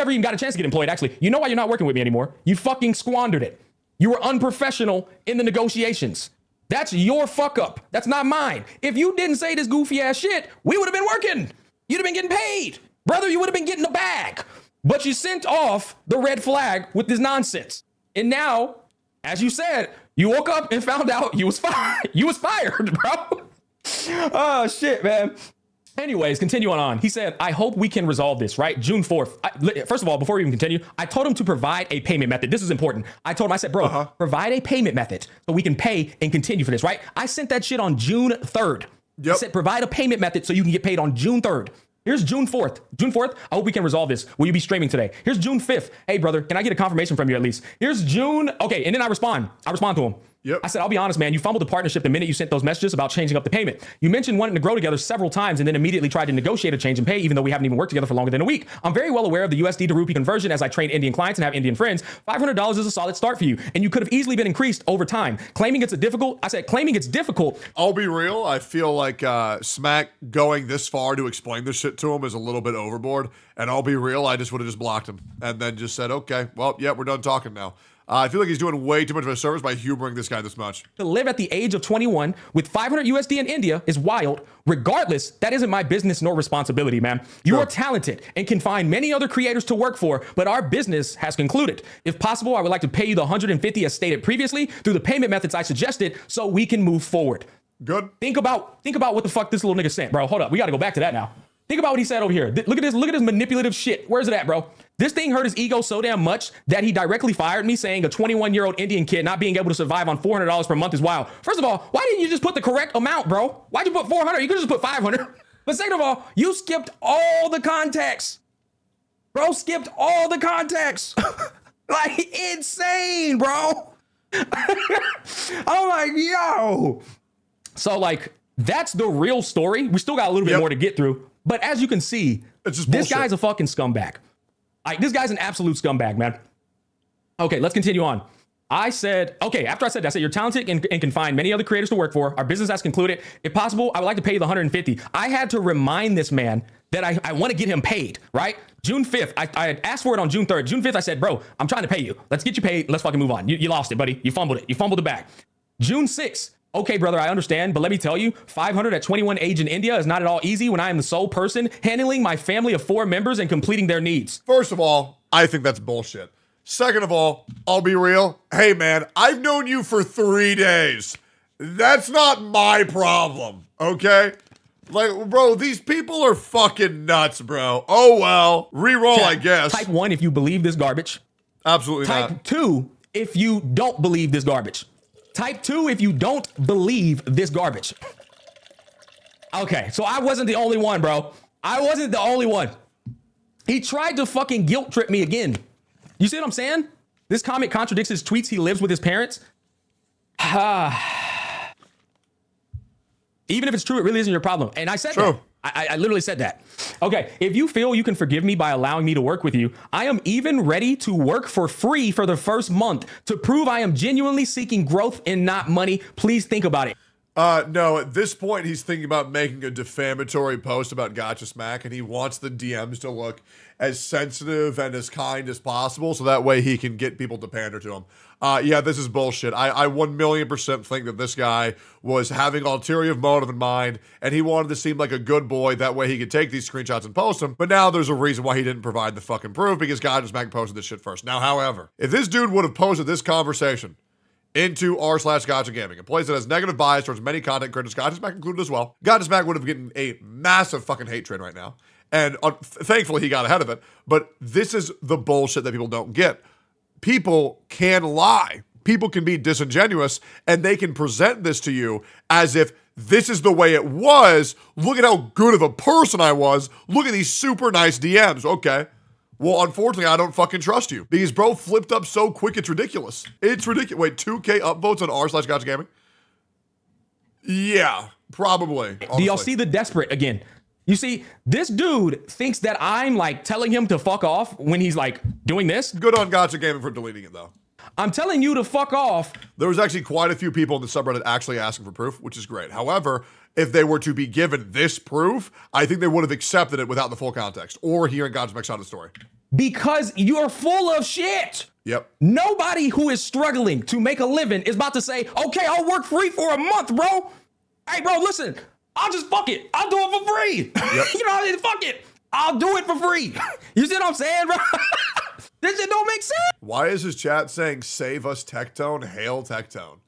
even got a chance to get employed, actually. You know why you're not working with me anymore. You fucking squandered it. You were unprofessional in the negotiations. That's your fuck up. That's not mine. If you didn't say this goofy ass shit, we would have been working. You'd have been getting paid. Brother, you would have been getting the bag, but you sent off the red flag with this nonsense. And now, as you said, you woke up and found out you was fired. You was fired, bro. Oh, shit, man. Anyways, continuing on. He said, I hope we can resolve this, right? June 4th. First of all, before we even continue, I told him to provide a payment method. This is important. I told him, I said, bro, provide a payment method so we can pay and continue for this, right? I sent that shit on June 3rd. Yep. I said, provide a payment method so you can get paid on June 3rd. Here's June 4th. June 4th, I hope we can resolve this. Will you be streaming today? Here's June 5th. Hey, brother, can I get a confirmation from you at least? Here's June. Okay, and then I respond to him. Yep. I said, I'll be honest, man, you fumbled the partnership the minute you sent those messages about changing up the payment. You mentioned wanting to grow together several times and then immediately tried to negotiate a change in pay, even though we haven't even worked together for longer than a week. I'm very well aware of the USD to rupee conversion as I train Indian clients and have Indian friends. $500 is a solid start for you, and you could have easily been increased over time. Claiming it's difficult. I'll be real. I feel like Smack going this far to explain this shit to him is a little bit overboard. And I'll be real. I just would have just blocked him and then just said, okay, well, yeah, we're done talking now. I feel like he's doing way too much of a service by humoring this guy this much. To live at the age of 21 with 500 USD in India is wild. Regardless, that isn't my business nor responsibility, man. You are talented and can find many other creators to work for, but our business has concluded. If possible, I would like to pay you the 150 as stated previously through the payment methods I suggested so we can move forward. Good. Think about what the fuck this little nigga sent, bro. Hold up. We got to go back to that now. Think about what he said over here. Look at this manipulative shit. Where's it at, bro? This thing hurt his ego so damn much that he directly fired me, saying a 21-year-old Indian kid not being able to survive on $400 per month is wild. First of all, why didn't you just put the correct amount, bro? Why'd you put 400? You could just put 500. But second of all, you skipped all the context. Bro skipped all the context. Like, insane, bro. I'm like, yo. So, like, that's the real story. We still got a little bit more to get through. But as you can see, this guy's a fucking scumbag. Like, this guy's an absolute scumbag, man. Okay, let's continue on. After I said that, I said, you're talented and can find many other creators to work for. Our business has concluded. If possible, I would like to pay you the 150. I had to remind this man that I want to get him paid, right? June 5th, I had asked for it on June 3rd. June 5th, I said, bro, I'm trying to pay you. Let's get you paid. Let's fucking move on. You lost it, buddy. You fumbled it. You fumbled the bag. June 6th. Okay, brother, I understand, but let me tell you, 500 at 21 age in India is not at all easy when I am the sole person handling my family of 4 members and completing their needs. First of all, I think that's bullshit. Second of all, I'll be real. Hey, man, I've known you for 3 days. That's not my problem, okay? Like, bro, these people are fucking nuts, bro. Oh, well. Reroll, I guess. Type 1 if you believe this garbage. Absolutely not. Type 2 if you don't believe this garbage. Type 2 if you don't believe this garbage. Okay, so I wasn't the only one, bro. I wasn't the only one. He tried to fucking guilt trip me again. You see what I'm saying? This comment contradicts his tweets. He lives with his parents. Even if it's true, it really isn't your problem. And I said that. I literally said that. Okay, if you feel you can forgive me by allowing me to work with you, I am even ready to work for free for the first month to prove I am genuinely seeking growth and not money. Please think about it. No, at this point, he's thinking about making a defamatory post about Gotcha Smack, and he wants the DMs to look as sensitive and as kind as possible, so that way he can get people to pander to him. Yeah, this is bullshit. I 1,000,000% think that this guy was having ulterior motive in mind, and he wanted to seem like a good boy, that way he could take these screenshots and post them, but now there's a reason why he didn't provide the fucking proof, because Gotcha Smack posted this shit first. Now, however, if this dude would have posted this conversation into r/Gotcha Gaming, a place that has negative bias towards many content creators, Gotcha Smack included as well, Gotcha Smack would have gotten a massive fucking hate train right now. And thankfully he got ahead of it. But this is the bullshit that people don't get. People can lie. People can be disingenuous, and they can present this to you as if this is the way it was. Look at how good of a person I was. Look at these super nice DMs. Okay. Well, unfortunately, I don't fucking trust you. Because bro flipped up so quick, it's ridiculous. It's ridiculous. Wait, 2K upvotes on r/Gotcha Gaming? Yeah, probably. Honestly. Do y'all see the desperate again? You see, this dude thinks that I'm like telling him to fuck off when he's like doing this. Good on Gotcha Gaming for deleting it though. I'm telling you to fuck off. There was actually quite a few people in the subreddit actually asking for proof, which is great. However, if they were to be given this proof, I think they would have accepted it without the full context or hearing Gotcha Smack's side of the story. Because you're full of shit. Yep. Nobody who is struggling to make a living is about to say, okay, I'll work free for a month, bro. Hey, bro, listen, I'll just fuck it. I'll do it for free. Yep. You know, fuck it. I'll do it for free. You see what I'm saying, bro? This shit don't make sense. Why is his chat saying, save us Tectone, hail Tectone?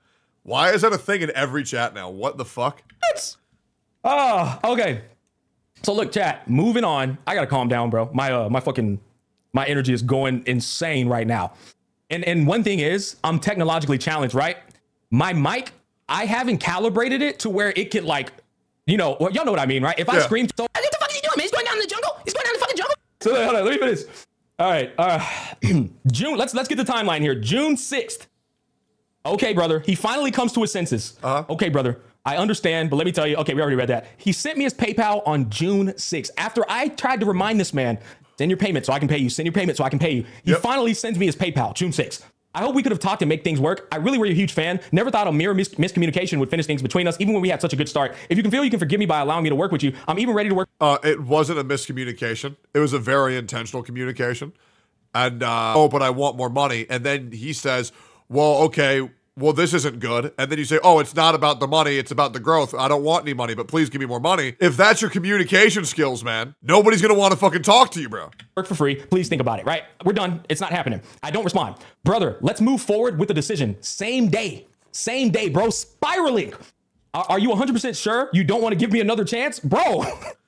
Why is that a thing in every chat now? What the fuck? Oh, okay. So look, chat, moving on. I gotta calm down, bro. My energy is going insane right now. And one thing is, I'm technologically challenged, right? My mic, I haven't calibrated it to where it could like, you know, well, y'all know what I mean, right? If I scream, so what the fuck are you doing, man? He's going down in the jungle. He's going down in the fucking jungle. So hold on, let me finish. All right, June. Let's get the timeline here. June 6th. Okay, brother. He finally comes to his senses. Okay, brother. I understand, but let me tell you. Okay, we already read that. He sent me his PayPal on June 6th. After I tried to remind this man, send your payment so I can pay you. Send your payment so I can pay you. He finally sends me his PayPal, June 6th. I hope we could have talked and make things work. I really were a huge fan. Never thought a mere miscommunication would finish things between us, even when we had such a good start. If you can feel you can forgive me by allowing me to work with you, I'm even ready to work. It wasn't a miscommunication. It was a very intentional communication. And, oh, but I want more money. And then he says, well, okay, well, this isn't good. And then you say, oh, it's not about the money. It's about the growth. I don't want any money, but please give me more money. If that's your communication skills, man, nobody's going to want to fucking talk to you, bro. Work for free. Please think about it, right? We're done. It's not happening. I don't respond. Brother, let's move forward with the decision. Same day, bro. Spiraling. Are you 100% sure you don't want to give me another chance? Bro,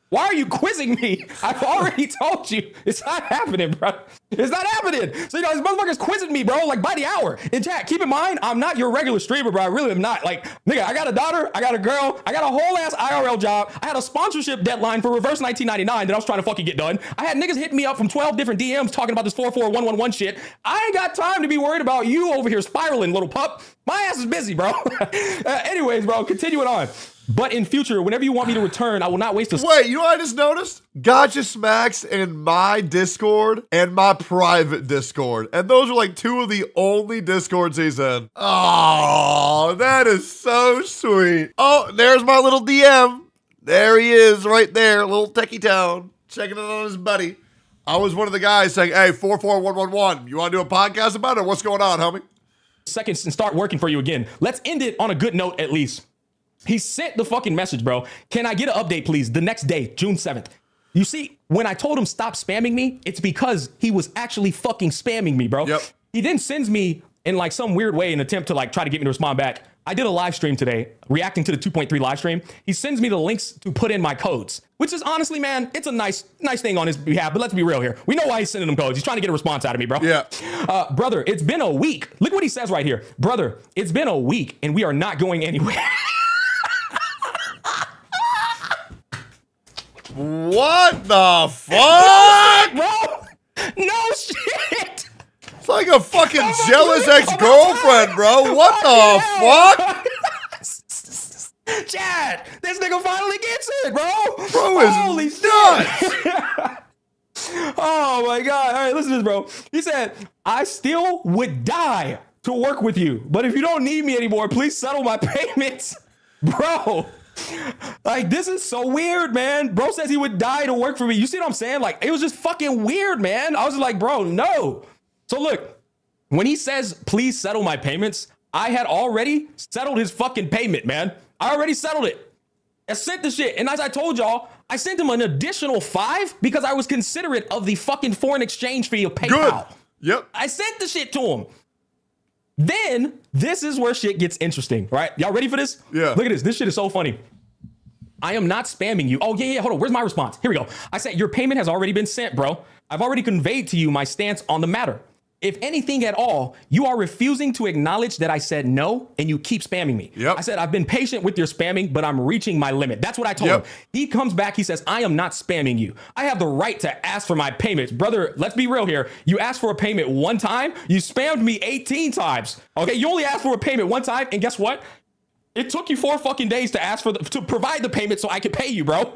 why are you quizzing me? I've already told you it's not happening, bro. It's not happening. So, you know, this motherfucker's quizzing me, bro, like by the hour. In chat, keep in mind, I'm not your regular streamer, bro. I really am not. Like, nigga, I got a daughter, I got a girl, I got a whole ass IRL job. I had a sponsorship deadline for Reverse 1999 that I was trying to fucking get done. I had niggas hitting me up from 12 different DMs talking about this 44111 shit. I ain't got time to be worried about you over here spiraling, little pup. My ass is busy, bro. Anyways, bro, continuing on. But in future, whenever you want me to return, I will not waste a... Wait, you know what I just noticed? Gotcha Smacks in my Discord and my private Discord. And those are like two of the only Discords he's in. Oh, that is so sweet. Oh, there's my little DM. There he is right there, little techie town, checking it on his buddy. I was one of the guys saying, hey, 44111, you want to do a podcast about it? What's going on, homie? Seconds and start working for you again. Let's end it on a good note at least. He sent the fucking message, bro. Can I get an update, please? The next day, June 7th. You see, when I told him stop spamming me, it's because he was actually fucking spamming me, bro. Yep. He then sends me in like some weird way an attempt to like try to get me to respond back. I did a live stream today reacting to the 2.3 live stream. He sends me the links to put in my codes, which is honestly, man, it's a nice thing on his behalf. But let's be real here. We know why he's sending them codes. He's trying to get a response out of me, bro. Yeah. Brother, it's been a week. Look what he says right here. Brother, it's been a week and we are not going anywhere. What the fuck? Bro, no shit. It's like a fucking jealous ex-girlfriend, bro. What the fuck? Chad, this nigga finally gets it, bro. Bro is holy nuts. Oh my God. All right, listen to this, bro. He said, I still would die to work with you, but if you don't need me anymore, please settle my payments. Bro, like, this is so weird, man. Bro says he would die to work for me. You see what I'm saying? Like, it was just fucking weird, man. I was just like, bro, no. So look, when he says, please settle my payments, I had already settled his fucking payment, man. I already settled it. I sent the shit. And as I told y'all, I sent him an additional $5 because I was considerate of the fucking foreign exchange fee of PayPal. Good. Yep. I sent the shit to him. Then this is where shit gets interesting, right? Y'all ready for this? Yeah. Look at this. This shit is so funny. I am not spamming you. Oh, yeah. Hold on. Where's my response? Here we go. I said, your payment has already been sent, bro. I've already conveyed to you my stance on the matter. If anything at all, you are refusing to acknowledge that I said no, and you keep spamming me. Yep. I said, I've been patient with your spamming, but I'm reaching my limit. That's what I told him. He comes back. He says, I am not spamming you. I have the right to ask for my payments. Brother, let's be real here. You asked for a payment one time. You spammed me 18 times. Okay, you only asked for a payment one time, and guess what? It took you 4 fucking days to ask for to provide the payment so I could pay you, bro.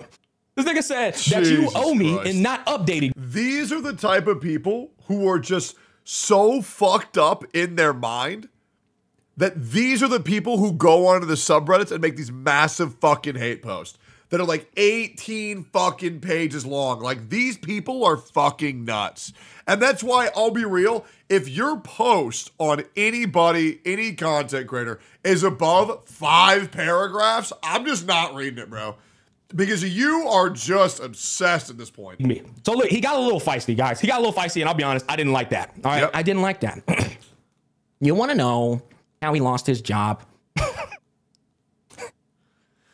This nigga said that you owe me Christ. and not updating. These are the type of people who are just so fucked up in their mind that these are the people who go onto the subreddits and make these massive fucking hate posts that are like 18 fucking pages long. Like, these people are fucking nuts. And that's why, I'll be real, if your post on anybody, any content creator is above 5 paragraphs, I'm just not reading it, bro. Because you are just obsessed at this point. Me. So look, he got a little feisty, guys. He got a little feisty, and I'll be honest, I didn't like that. All right, I didn't like that. You want to know how he lost his job?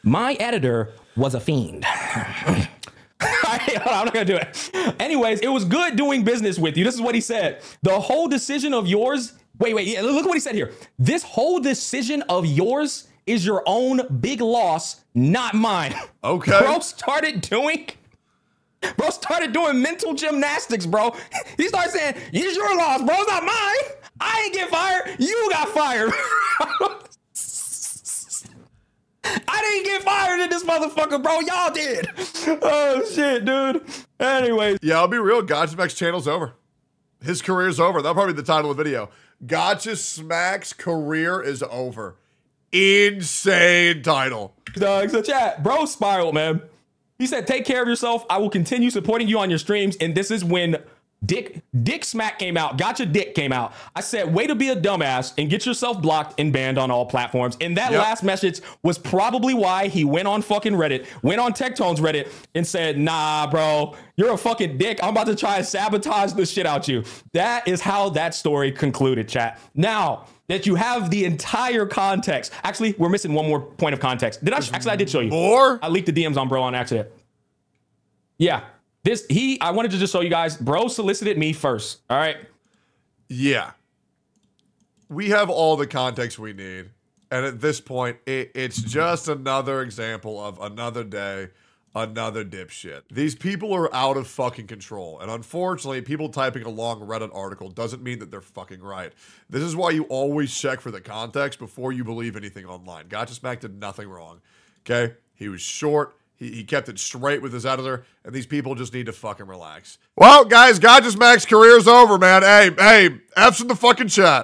My editor was a fiend. I'm not gonna do it. Anyways, it was good doing business with you. This is what he said. The whole decision of yours. Wait. Look at what he said here. This whole decision of yours is your own big loss, not mine. Okay. Bro started doing mental gymnastics, bro. He started saying, it's your loss, bro. It's not mine. I ain't get fired. You got fired. I didn't get fired in this motherfucker, bro. Y'all did. Oh, shit, dude. Anyways. Yeah, I'll be real. Gotcha Smack's channel's over. His career's over. That'll probably be the title of the video. Gotcha Smack's career is over. Insane title. So chat, bro spiraled, man. He said, take care of yourself. I will continue supporting you on your streams. And this is when Dick Smack came out. Gotcha Dick came out. I said, way to be a dumbass and get yourself blocked and banned on all platforms. And that last message was probably why he went on fucking Reddit, went on Tectone's Reddit and said, nah, bro, you're a fucking dick. I'm about to try and sabotage the shit out you. That is how that story concluded, chat. Now that you have the entire context. Actually, we're missing one more point of context. I did show you. More? I leaked the DMs on bro on accident. Yeah. I wanted to just show you guys, bro solicited me first. All right. Yeah. We have all the context we need. And at this point, it's just another example of another day, another dipshit. These people are out of fucking control. And unfortunately, people typing a long Reddit article doesn't mean that they're fucking right. This is why you always check for the context before you believe anything online. Gotcha Smack did nothing wrong. Okay? He was short. He kept it straight with his editor, and these people just need to fucking relax. Well, guys, Gotcha Smack's career's over, man. Hey, F's in the fucking chat.